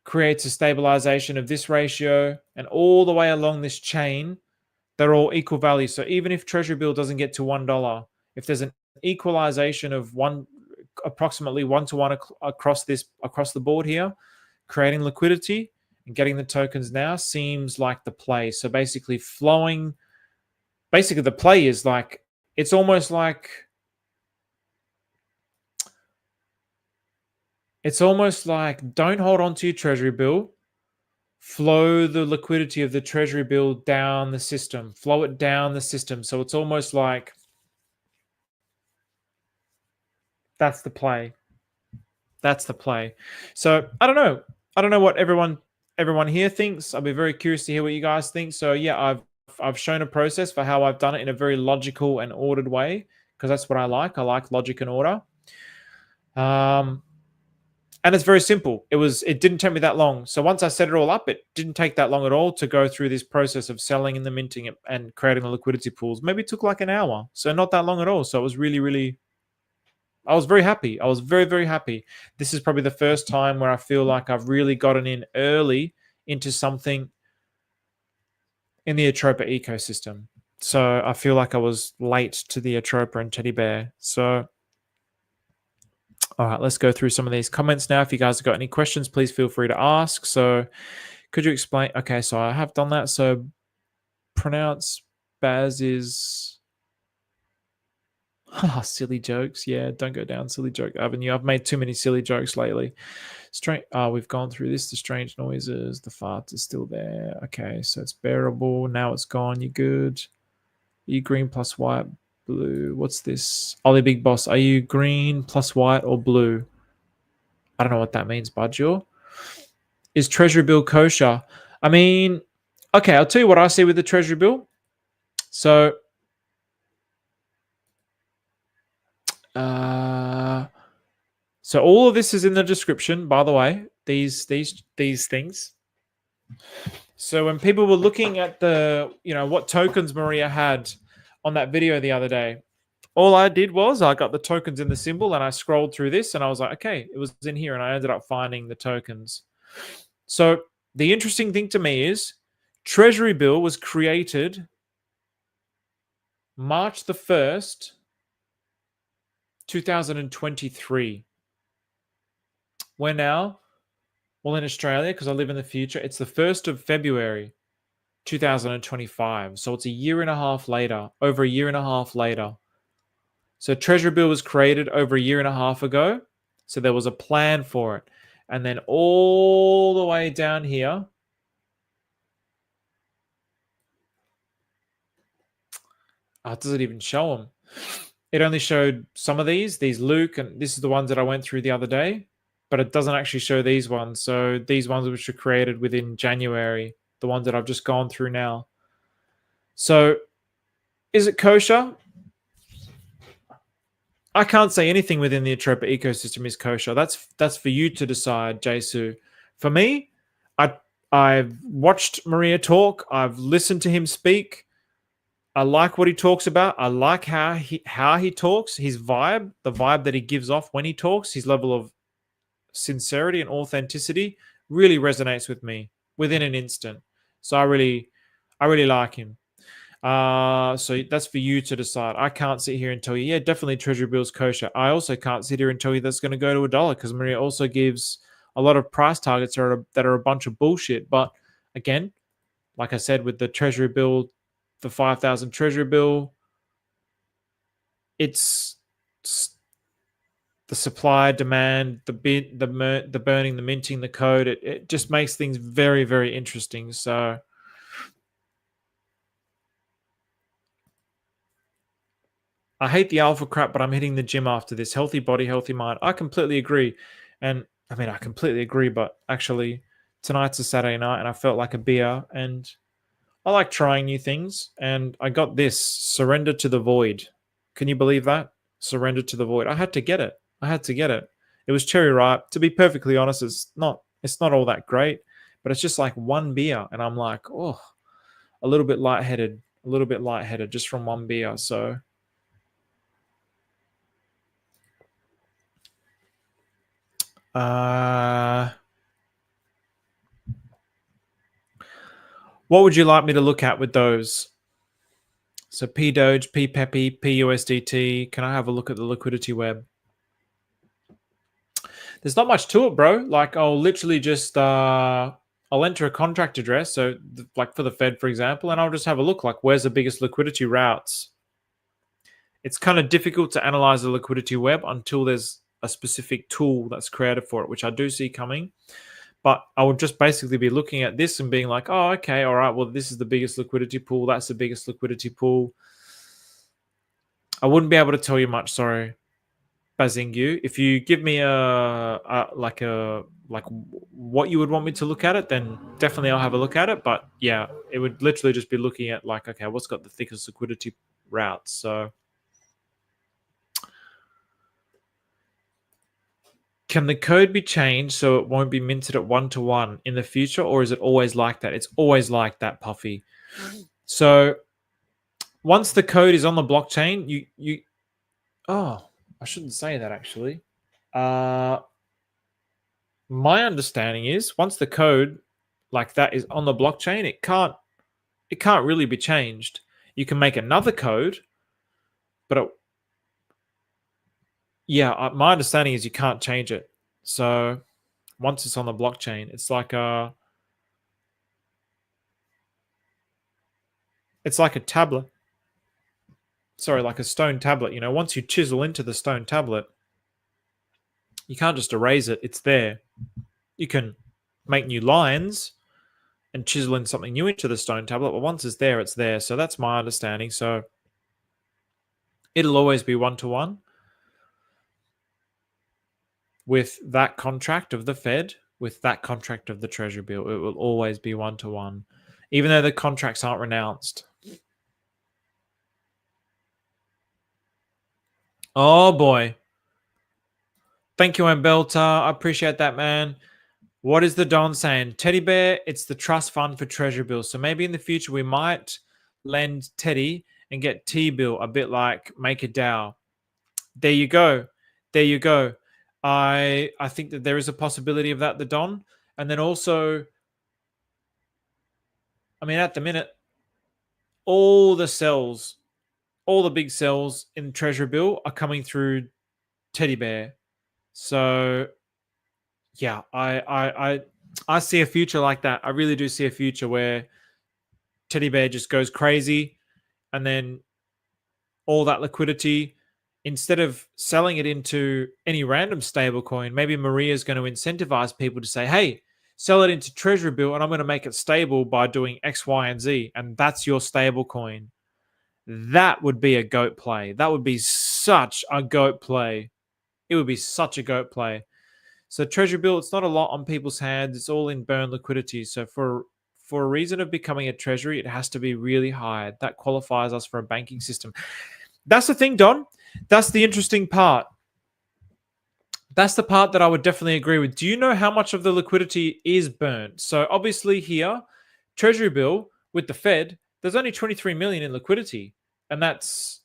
Speaker 1: creates a stabilization of this ratio, and all the way along this chain, they're all equal value. So even if Treasury bill doesn't get to $1, if there's an equalization of approximately 1-to-1 across the board here, creating liquidity and getting the tokens now seems like the play. So basically the play is like, it's almost like don't hold on to your Treasury bill, flow the liquidity of the Treasury bill down the system, flow it down the system. So it's almost like that's the play. That's the play. So I don't know what everyone here thinks. I'll be very curious to hear what you guys think. So yeah, I've shown a process for how I've done it in a very logical and ordered way, because that's what I like. I like logic and order. And it's very simple. It didn't take me that long. So once I set it all up, it didn't take that long at all to go through this process of selling and the minting and creating the liquidity pools. Maybe it took like an hour. So not that long at all. So it was really, I was very happy. I was very, very happy. This is probably the first time where I feel like I've really gotten in early into something in the Atropa ecosystem. So I feel like I was late to the Atropa and Teddy Bear. So all right, let's go through some of these comments now. If you guys have got any questions, please feel free to ask. So could you explain? Okay, so I have done that. So pronounce Baz is... silly jokes. Yeah, don't go down silly joke avenue. I've made too many silly jokes lately. We've gone through this. The strange noises. The farts is still there. Okay, so it's bearable. Now it's gone. You're good. Are you green plus white? Blue. What's this? Ollie Big Boss. Are you green plus white or blue? I don't know what that means, Budjur. Is Treasury bill kosher? I mean, okay, I'll tell you what I see with the Treasury bill. So So all of this is in the description, by the way, these things. So when people were looking at the, what tokens Maria had on that video the other day, all I did was I got the tokens in the symbol and I scrolled through this and I was like, okay, it was in here, and I ended up finding the tokens. So the interesting thing to me is Treasury bill was created March the 1st, 2023. We're now, well, in Australia, because I live in the future, it's the 1st of February, 2025. So it's a year and a half later, over a year and a half later. So Treasury bill was created over a year and a half ago. So there was a plan for it. And then all the way down here, does it even show them? It only showed some of these Luke, and this is the ones that I went through the other day, but it doesn't actually show these ones. So these ones which were created within January, the ones that I've just gone through now. So is it kosher? I can't say anything within the Atropa ecosystem is kosher. That's for you to decide, Jesu. For me, I've watched Maria talk. I've listened to him speak. I like what he talks about. I like how he talks, his vibe, the vibe that he gives off when he talks, his level of sincerity and authenticity really resonates with me within an instant. So I really like him. So that's for you to decide. I can't sit here and tell you, yeah, definitely Treasury bill's kosher. I also can't sit here and tell you that's going to go to $1 because Maria also gives a lot of price targets that are a bunch of bullshit. But again, like I said, with the Treasury bill, the 5,000 Treasury bill, it's the supply, demand, the burning, the minting, the code. It just makes things very, very interesting. So I hate the alpha crap, but I'm hitting the gym after this. Healthy body, healthy mind. I completely agree. And I mean, I completely agree, but actually tonight's a Saturday night and I felt like a beer, and I like trying new things. And I got this Surrender to the Void. Can you believe that? Surrender to the Void. I had to get it. It was cherry ripe. To be perfectly honest, it's not all that great, but it's just like one beer. And I'm like, oh, a little bit lightheaded just from one beer. So what would you like me to look at with those? So P Doge, P Peppy, P USDT. Can I have a look at the liquidity web? There's not much to it, bro. Like I'll literally just I'll enter a contract address. So like for the Fed, for example, and I'll just have a look like where's the biggest liquidity routes. It's kind of difficult to analyze the liquidity web until there's a specific tool that's created for it, which I do see coming. But I would just basically be looking at this and being like, oh, okay, all right, well, this is the biggest liquidity pool. That's the biggest liquidity pool. I wouldn't be able to tell you much, sorry, Bazingu. If you give me like what you would want me to look at it, then definitely I'll have a look at it. But yeah, it would literally just be looking at like, okay, what's got the thickest liquidity routes? So can the code be changed so it won't be minted at 1-to-1 in the future, or is it always like that? It's always like that, Puffy. So once the code is on the blockchain, you oh, I shouldn't say that actually. My understanding is once the code like that is on the blockchain, it can't really be changed. You can make another code, but my understanding is you can't change it. So once it's on the blockchain, it's like a tablet. Sorry, like a stone tablet. Once you chisel into the stone tablet, you can't just erase it. It's there. You can make new lines and chisel in something new into the stone tablet, but once it's there, it's there. So that's my understanding. So it'll always be 1-to-1 with that contract of the Fed, with that contract of the Treasury bill. It will always be 1-to-1, even though the contracts aren't renounced. Oh boy. Thank you, Ambelta. I appreciate that, man. What is the Don saying? Teddy Bear, it's the trust fund for Treasury bills. So maybe in the future we might lend Teddy and get T-bill, a bit like Make a DAO. There you go. There you go. I think that there is a possibility of that, the Don. And then also, I mean, at the minute, all the cells, all the big cells in Treasury bill are coming through Teddy Bear. So yeah, I see a future like that. I really do see a future where Teddy Bear just goes crazy, and then all that liquidity, instead of selling it into any random stablecoin, maybe Maria's going to incentivize people to say, hey, sell it into Treasury bill and I'm going to make it stable by doing X, Y, and Z. And that's your stablecoin. That would be a GOAT play. That would be such a GOAT play. It would be such a GOAT play. So Treasury bill, it's not a lot on people's hands. It's all in burn liquidity. So for a reason of becoming a treasury, it has to be really high. That qualifies us for a banking system. That's the thing, Don. That's the interesting part. That's the part that I would definitely agree with. Do you know how much of the liquidity is burnt? So obviously here, Treasury bill with the Fed, there's only 23 million in liquidity, and that's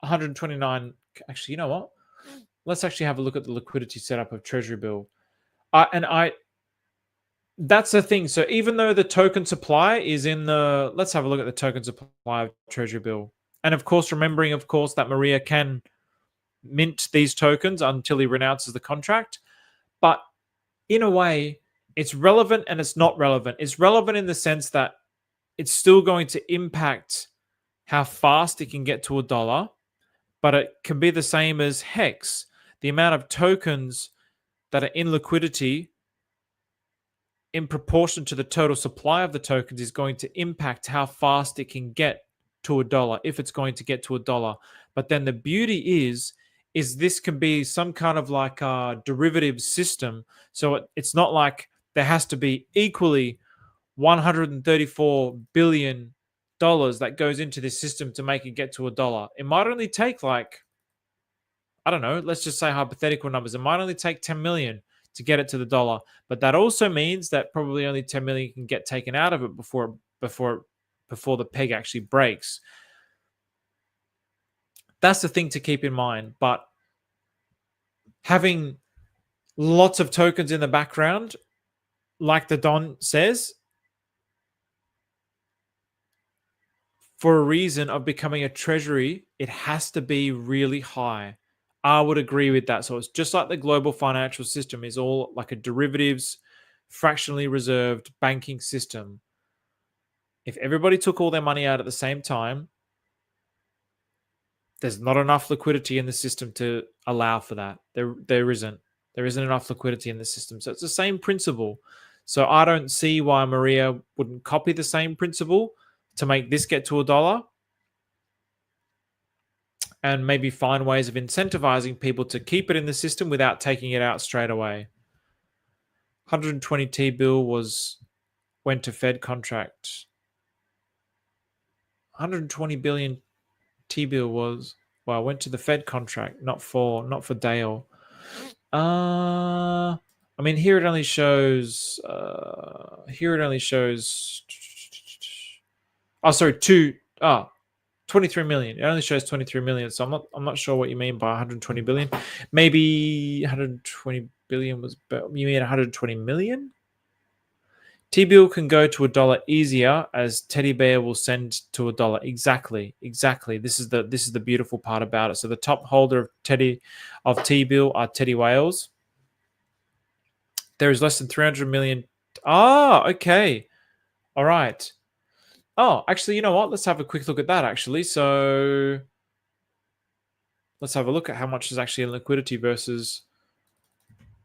Speaker 1: 129. Actually, you know what? Let's actually have a look at the liquidity setup of Treasury bill. That's the thing. So even though the token supply is in the, let's have a look at the token supply of Treasury bill. And of course, remembering, of course, that Maria can mint these tokens until he renounces the contract. But in a way, it's relevant and it's not relevant. It's relevant in the sense that it's still going to impact how fast it can get to $1, but it can be the same as Hex. The amount of tokens that are in liquidity in proportion to the total supply of the tokens is going to impact how fast it can get to $1, if it's going to get to $1. But then the beauty is this can be some kind of like a derivative system. So it's not like there has to be equally $134 billion that goes into this system to make it get to $1. It might only take like, I don't know, let's just say hypothetical numbers. It might only take 10 million to get it to the dollar. But that also means that probably only 10 million can get taken out of it before the peg actually breaks. That's the thing to keep in mind. But having lots of tokens in the background, like the Don says, for a reason of becoming a treasury, it has to be really high. I would agree with that. So it's just like the global financial system is all like a derivatives, fractionally reserved banking system. If everybody took all their money out at the same time, there's not enough liquidity in the system to allow for that. There isn't enough liquidity in the system. So it's the same principle. So I don't see why Maria wouldn't copy the same principle to make this get to $1 and maybe find ways of incentivizing people to keep it in the system without taking it out straight away. 120 T-bill went to Fed contract. 120 billion T-bill went to the Fed contract, not for Dale. I mean, here it only shows. Oh, sorry, 23 million. It only shows 23 million. So I'm not sure what you mean by 120 billion. Maybe 120 billion was. You mean 120 million? T-bill can go to $1 easier as Teddy Bear will send to $1. Exactly. This is the beautiful part about it. So the top holder of T-bill are Teddy Wales. There is less than 300 million. Okay. All right. Oh, actually, you know what? Let's have a quick look at that, actually. So let's have a look at how much is actually in liquidity versus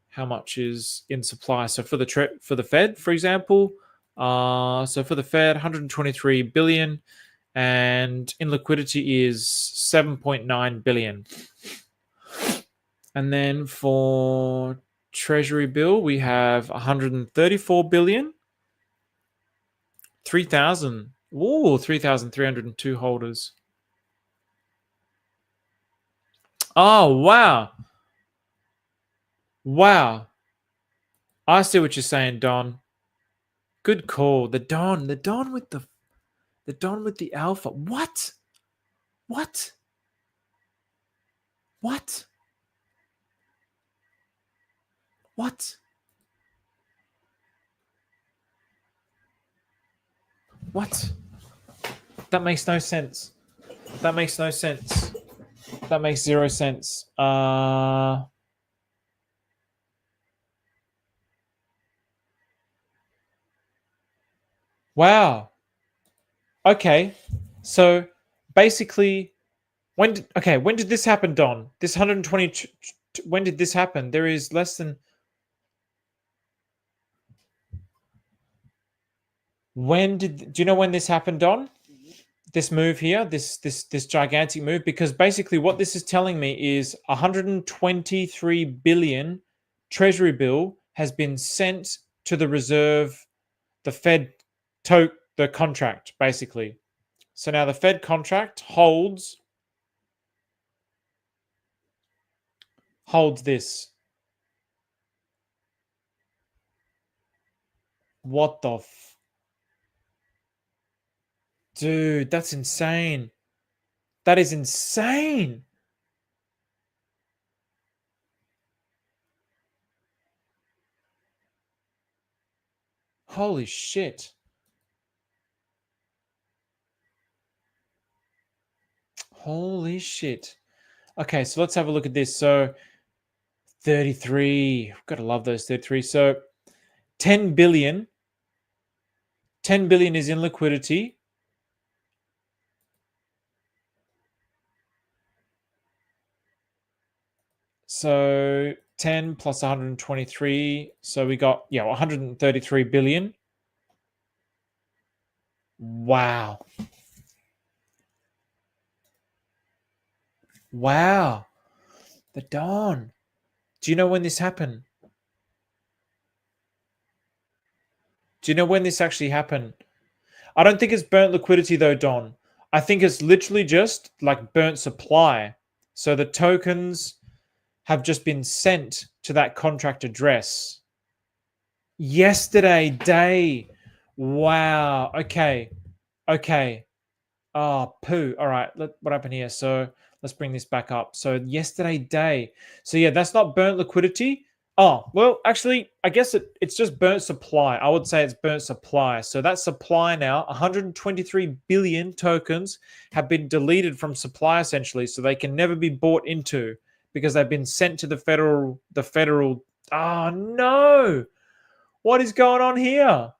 Speaker 1: how much is in supply. So for the Fed, for example, so for the Fed, 123 billion, and in liquidity is 7.9 billion. And then for Treasury bill, we have 134 billion, 3,302 holders. Oh, wow. Wow. I see what you're saying, Don. Good call. The Don with the Don with the alpha. What? What? What? What? What? That makes no sense. That makes no sense. That makes zero sense. Wow. Okay. So basically, when did this happen, Don? This 120. When did this happen? There is less than. Do you know when this happened, Don? This move here, this gigantic move, because basically what this is telling me is 123 billion treasury bill has been sent to the reserve, the Fed the contract, basically. So now the Fed contract holds this. What the dude, that's insane. That is insane. Holy shit. Holy shit. Okay, so let's have a look at this. So 33. Gotta love those 33. So 10 billion. 10 billion is in liquidity. So 10 plus 123. So we got, 133 billion. Wow. Wow. The Dawn. Do you know when this happened? Do you know when this actually happened? I don't think it's burnt liquidity though, Don. I think it's literally just like burnt supply. So the tokens have just been sent to that contract address. Yesterday day. Wow. Okay. Okay. Oh, poo. All right. What happened here? So let's bring this back up. So yesterday day. So yeah, that's not burnt liquidity. Oh, well, actually, I guess it's just burnt supply. I would say it's burnt supply. So that supply now, 123 billion tokens have been deleted from supply essentially. So they can never be bought into because they've been sent to the federal. Oh no. What is going on here?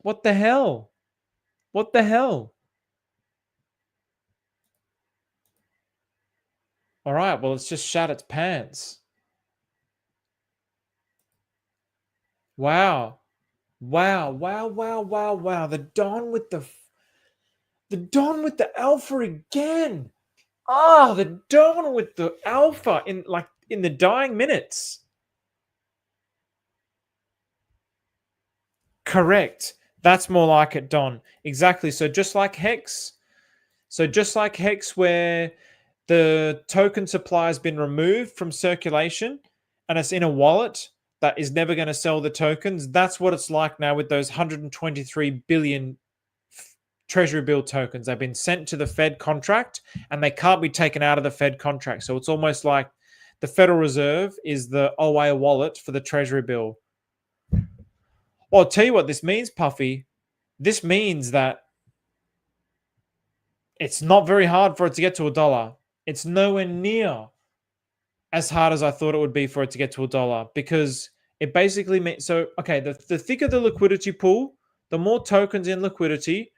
Speaker 1: What the hell? What the hell? All right, well, it's just shat its pants. Wow. Wow, wow, wow, wow, wow. The Dawn with the alpha again. Ah, the Dawn with the alpha in the dying minutes. Correct. That's more like it, Don. Exactly. So just like Hex, where the token supply has been removed from circulation and it's in a wallet that is never going to sell the tokens, that's what it's like now with those 123 billion treasury bill tokens. They've been sent to the Fed contract and they can't be taken out of the Fed contract. So it's almost like the Federal Reserve is the OA wallet for the treasury bill. Well, I'll tell you what this means, Puffy. This means that it's not very hard for it to get to $1. It's nowhere near as hard as I thought it would be for it to get to $1 because it basically means the thicker the liquidity pool, the more tokens in liquidity,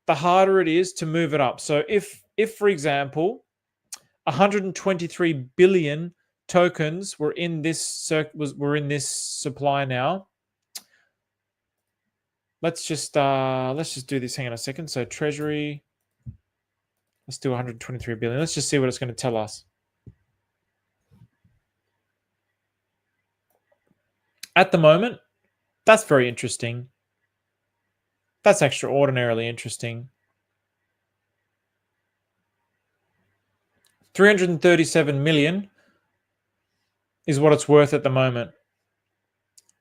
Speaker 1: the harder it is to move it up. So if for example, 123 billion tokens were in this supply now. Let's just do this. Hang on a second. So Treasury, let's do 123 billion. Let's just see what it's going to tell us. At the moment, that's very interesting. That's extraordinarily interesting. 337 million is what it's worth at the moment.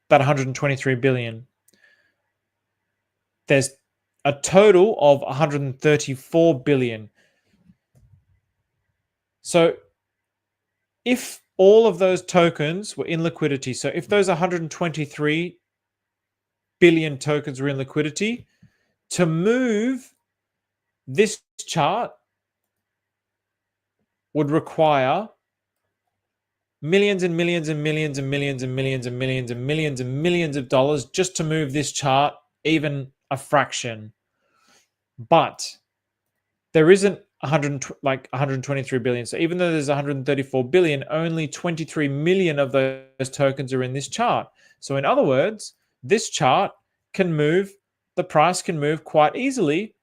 Speaker 1: That 123 billion. There's a total of 134 billion. So if all of those tokens were in liquidity, so if those 123 billion tokens were in liquidity, to move this chart would require millions and millions and millions and millions and millions and millions and millions and millions of dollars just to move this chart even a fraction. But there isn't 123 billion. So even though there's 134 billion, only 23 million of those tokens are in this chart. So in other words, this chart can move, the price can move quite easily.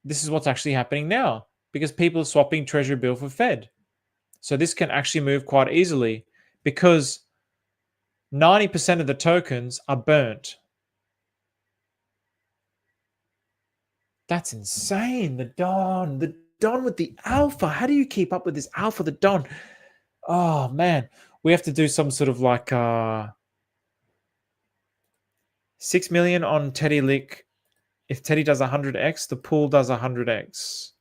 Speaker 1: This is what's actually happening now because people are swapping Treasury bill for Fed. So this can actually move quite easily because 90% of the tokens are burnt. That's insane. The Don with the alpha. How do you keep up with this alpha, the Don? Oh man, we have to do some sort of like 6 million on Teddy Lick. If Teddy does 100x, the pool does 100x.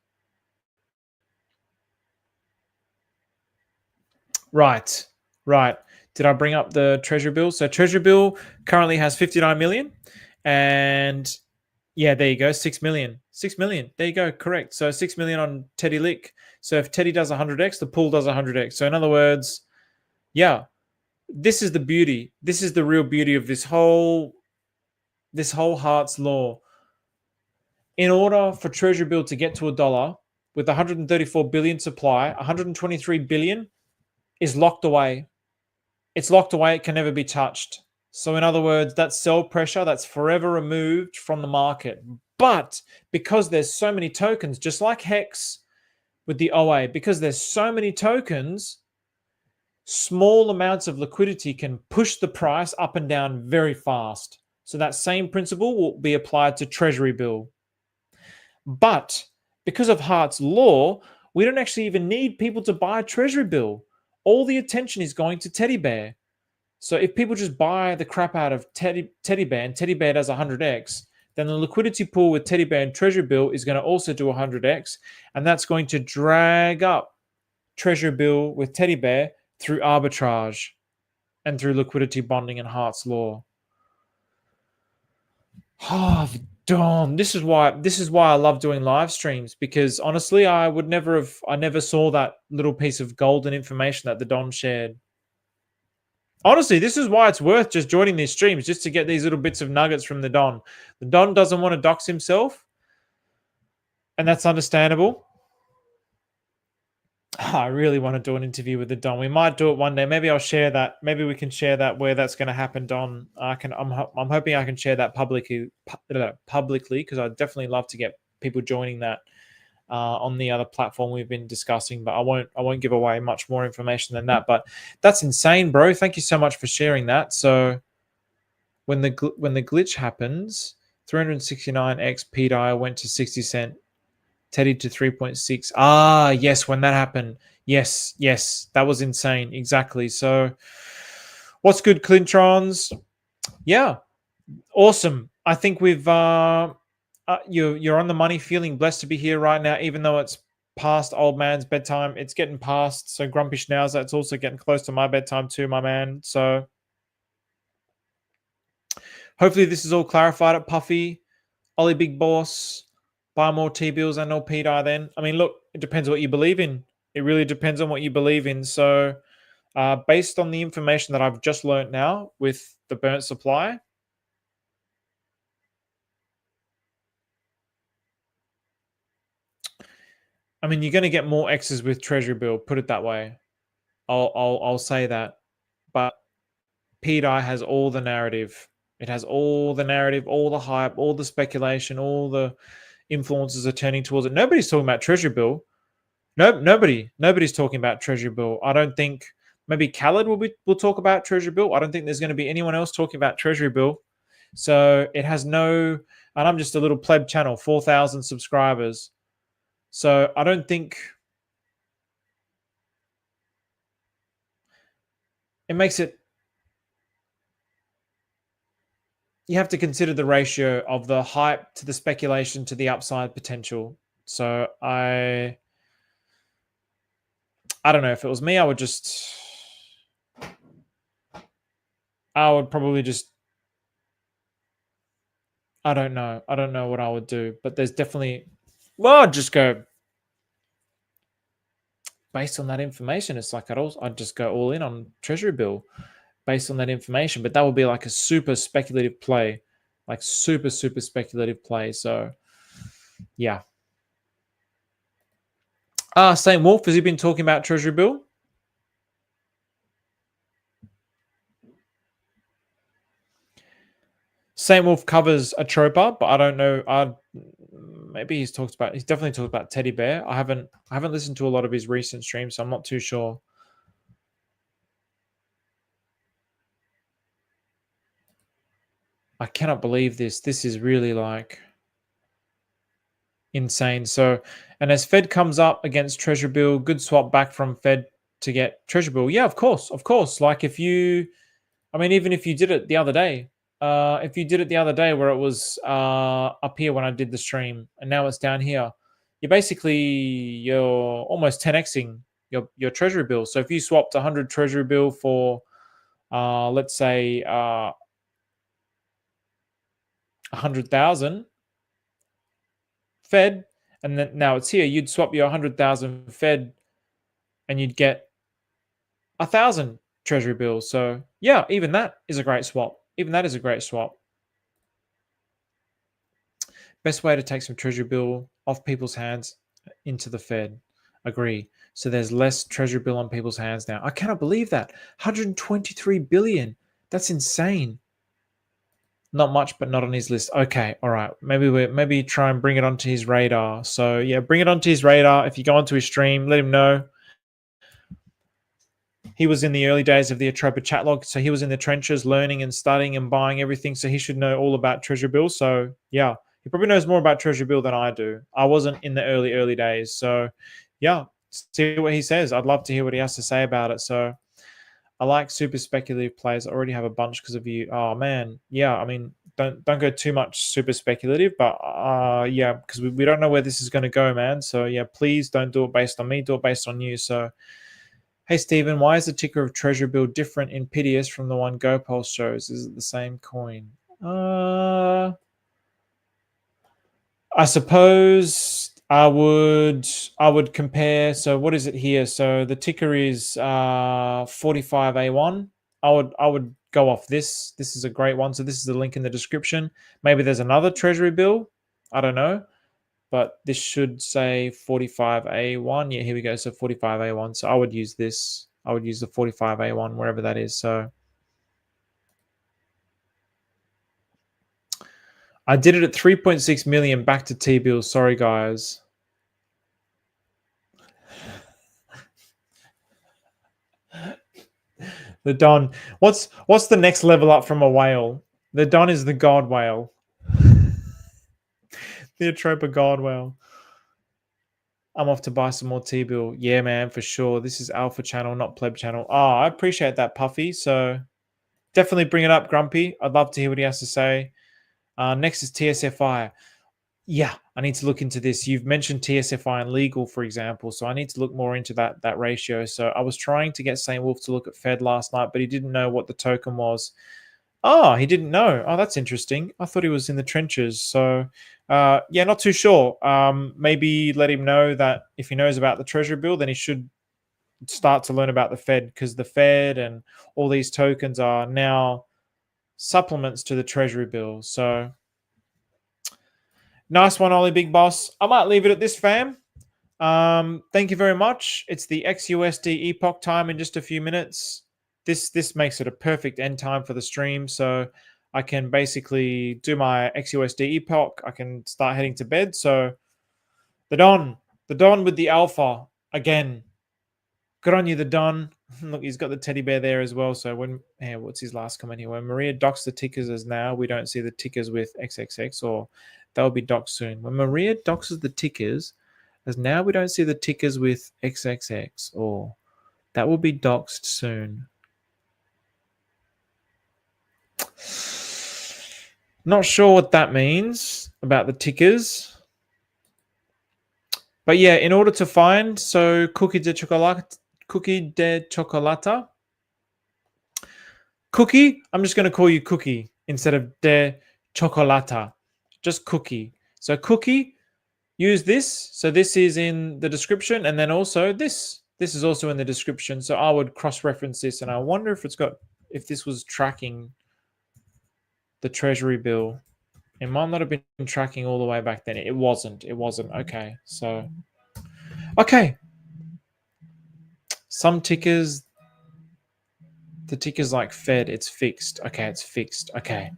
Speaker 1: Right. Did I bring up the Treasury bill? So Treasury bill currently has 59 million, and yeah, there you go, 6 million. 6 million. There you go, correct. So 6 million on Teddy Lick. So if Teddy does 100x, the pool does 100x. So in other words, yeah, this is the beauty. This is the real beauty of this whole Hart's law. In order for Treasury bill to get to $1 with 134 billion supply, 123 billion is locked away. It's locked away. It can never be touched. So in other words, that sell pressure, that's forever removed from the market. But because there's so many tokens, just like Hex with the OA, because there's so many tokens, small amounts of liquidity can push the price up and down very fast. So that same principle will be applied to Treasury bill. But because of Hart's law, we don't actually even need people to buy a Treasury bill. All the attention is going to Teddy Bear. So if people just buy the crap out of Teddy Bear and Teddy Bear does 100x, then the liquidity pool with Teddy Bear and Treasury bill is going to also do 100x, and that's going to drag up Treasury bill with Teddy Bear through arbitrage and through liquidity bonding and Hart's law. Oh, Dom, this is why I love doing live streams, because honestly, I never saw that little piece of golden information that the Don shared. Honestly, this is why it's worth just joining these streams, just to get these little bits of nuggets from the Don. The Don doesn't want to dox himself, and that's understandable. I really want to do an interview with the Don. We might do it one day. Maybe I'll share that. Maybe we can share that where that's going to happen, Don. I'm hoping I can share that publicly, because I'd definitely love to get people joining that on the other platform we've been discussing. But I won't give away much more information than that. But that's insane, bro. Thank you so much for sharing that. So when the glitch happens, 369x Pt I went to 60 cent. Teddy to 3.6. Ah, yes, when that happened. Yes, that was insane. Exactly. So what's good, Clintrons? Yeah, awesome. I think we've you're on the money, feeling blessed to be here right now, even though it's past old man's bedtime. It's getting past. So Grumpy Schnauzer, it's also getting close to my bedtime too, my man. So hopefully this is all clarified at Puffy, Ollie Big Boss. Buy more T-bills and no Pt I then. I mean, look, it depends what you believe in. It really depends on what you believe in. So based on the information that I've just learned now with the burnt supply, I mean, you're going to get more X's with Treasury bill, put it that way. I'll say that. But Pt I has all the narrative. It has all the narrative, all the hype, all the speculation, all the influences are turning towards it. Nobody's talking about Treasury bill. Nobody's talking about Treasury bill. I don't think, maybe Khaled will talk about Treasury bill. I don't think there's going to be anyone else talking about Treasury bill. So it has no, and I'm just a little pleb channel, 4,000 subscribers. So I don't think it makes it, you have to consider the ratio of the hype to the speculation to the upside potential. So I don't know. If it was me, I would probably just, I don't know. I don't know what I would do, but there's definitely, well, I'd just go based on that information. It's like I'd just go all in on Treasury bill based on that information, but that would be like a super speculative play, like super speculative play. So yeah. Saint Wolf, has he been talking about Treasury bill? Saint Wolf covers Atropa, but I don't know. Maybe he's definitely talked about Teddy Bear. I haven't listened to a lot of his recent streams, so I'm not too sure. I cannot believe this. This is really like insane. So, and as Fed comes up against Treasury bill, good swap back from Fed to get Treasury bill. Yeah, of course. Like even if you did it the other day, if you did it the other day where it was up here when I did the stream, and now it's down here, you're almost 10xing your Treasury bill. So if you swapped 100 Treasury bill for, let's say, 100,000 Fed, and then now it's here, you'd swap your 100,000 Fed, and you'd get 1,000 Treasury bills. So yeah, even that is a great swap. Best way to take some Treasury bill off people's hands into the Fed. Agree. So there's less Treasury bill on people's hands now. I cannot believe that. 123 billion. That's insane. Not much, but not on his list. Okay, all right. Maybe try and bring it onto his radar. So yeah, bring it onto his radar. If you go onto his stream, let him know. He was in the early days of the Atropa chat log, so he was in the trenches learning and studying and buying everything, so he should know all about Treasury bill. So yeah, he probably knows more about Treasury bill than I do. I wasn't in the early days. So yeah, see what he says. I'd love to hear what he has to say about it. So I like super speculative plays. I already have a bunch because of you. Oh man, yeah. I mean, don't go too much super speculative, but yeah, because we don't know where this is going to go, man. So yeah, please don't do it based on me. Do it based on you. So hey Stephen, why is the ticker of Treasury bill different in PDS from the one GoPulse shows? Is it the same coin? I suppose I would compare. So what is it here? So the ticker is 45A1. I would go off this. This is a great one. So this is the link in the description. Maybe there's another Treasury bill. I don't know. But this should say 45A1. Yeah, here we go. So 45A1. So I would use this. I would use the 45A1 wherever that is. So I did it at 3.6 million back to T-bills. Sorry, guys. The Don. What's the next level up from a whale? The Don is the god whale. The Atropa god whale. I'm off to buy some more T-bill. Yeah, man, for sure. This is Alpha channel, not Pleb channel. Oh, I appreciate that, Puffy. So definitely bring it up, Grumpy. I'd love to hear what he has to say. Next is TSFI. Yeah, I need to look into this. You've mentioned TSFI and legal, for example, so I need to look more into that ratio. So I was trying to get St. Wolf to look at Fed last night, but he didn't know what the token was. Oh, he didn't know. Oh, that's interesting. I thought he was in the trenches. So yeah, not too sure. Maybe let him know that if he knows about the Treasury bill, then he should start to learn about the Fed, because the Fed and all these tokens are now supplements to the Treasury bill. So nice one, Ollie Big Boss. I might leave it at this, fam. Thank you very much. It's the XUSD epoch time in just a few minutes. This makes it a perfect end time for the stream. So I can basically do my XUSD epoch. I can start heading to bed. So the Don with the alpha again. Good on you, the Don. Look, he's got the teddy bear there as well. So when, what's his last comment here? When Maria docks the tickers as now, we don't see the tickers with XXX, or they'll be docked soon. When Maria docks the tickers as now, we don't see the tickers with XXX, or that will be doxed soon. Not sure what that means about the tickers. But yeah, in order to find, so Cookie de Chocolata. Cookie, I'm just going to call you Cookie instead of de Chocolata. Just Cookie. So Cookie, use this. So this is in the description, and then also this. This is also in the description. So I would cross-reference this, and I wonder if this was tracking the Treasury bill. It might not have been tracking all the way back then. It wasn't. It wasn't. Okay. So, okay. Some tickers, the ticker's like Fed. It's fixed. Okay. It's fixed. Okay.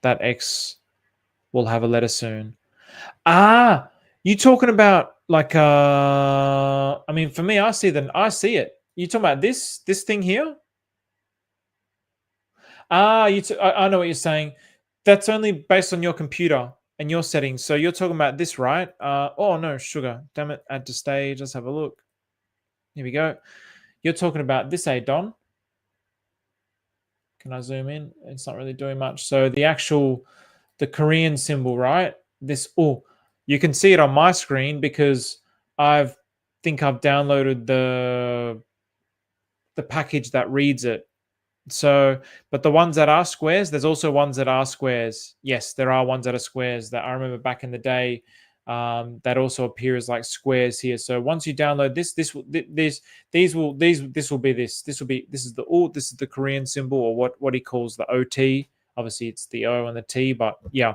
Speaker 1: That X will have a letter soon. Ah, you talking about like, I mean, for me, I see it. You talking about this thing here? Ah, I know what you're saying. That's only based on your computer and your settings. So you're talking about this, right? Oh no, sugar. Damn it. Add to stage. Let's have a look. Here we go. You're talking about this, Don? Can I zoom in? It's not really doing much. So the Korean symbol, right? This, you can see it on my screen because I've downloaded the package that reads it. So, but the ones that are squares, there's also ones that are squares. Yes, there are ones that are squares that I remember back in the day that also appear as like squares here. So once you download this will be this. This is the Korean symbol, or what he calls the OT. Obviously, it's the O and the T, but yeah.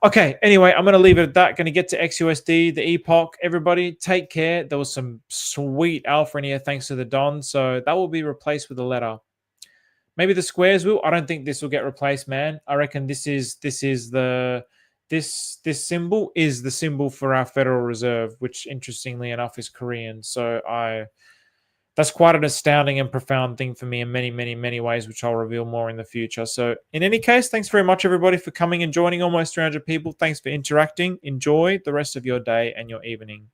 Speaker 1: Okay, anyway, I'm going to leave it at that. Going to get to XUSD, the epoch. Everybody, take care. There was some sweet alpha in here thanks to the Don. So that will be replaced with a letter. Maybe the squares will. I don't think this will get replaced, man. I reckon this symbol is the symbol for our Federal Reserve, which interestingly enough is Korean. So that's quite an astounding and profound thing for me in many, many, many ways, which I'll reveal more in the future. So in any case, thanks very much, everybody, for coming and joining. Almost 300 people. Thanks for interacting. Enjoy the rest of your day and your evening.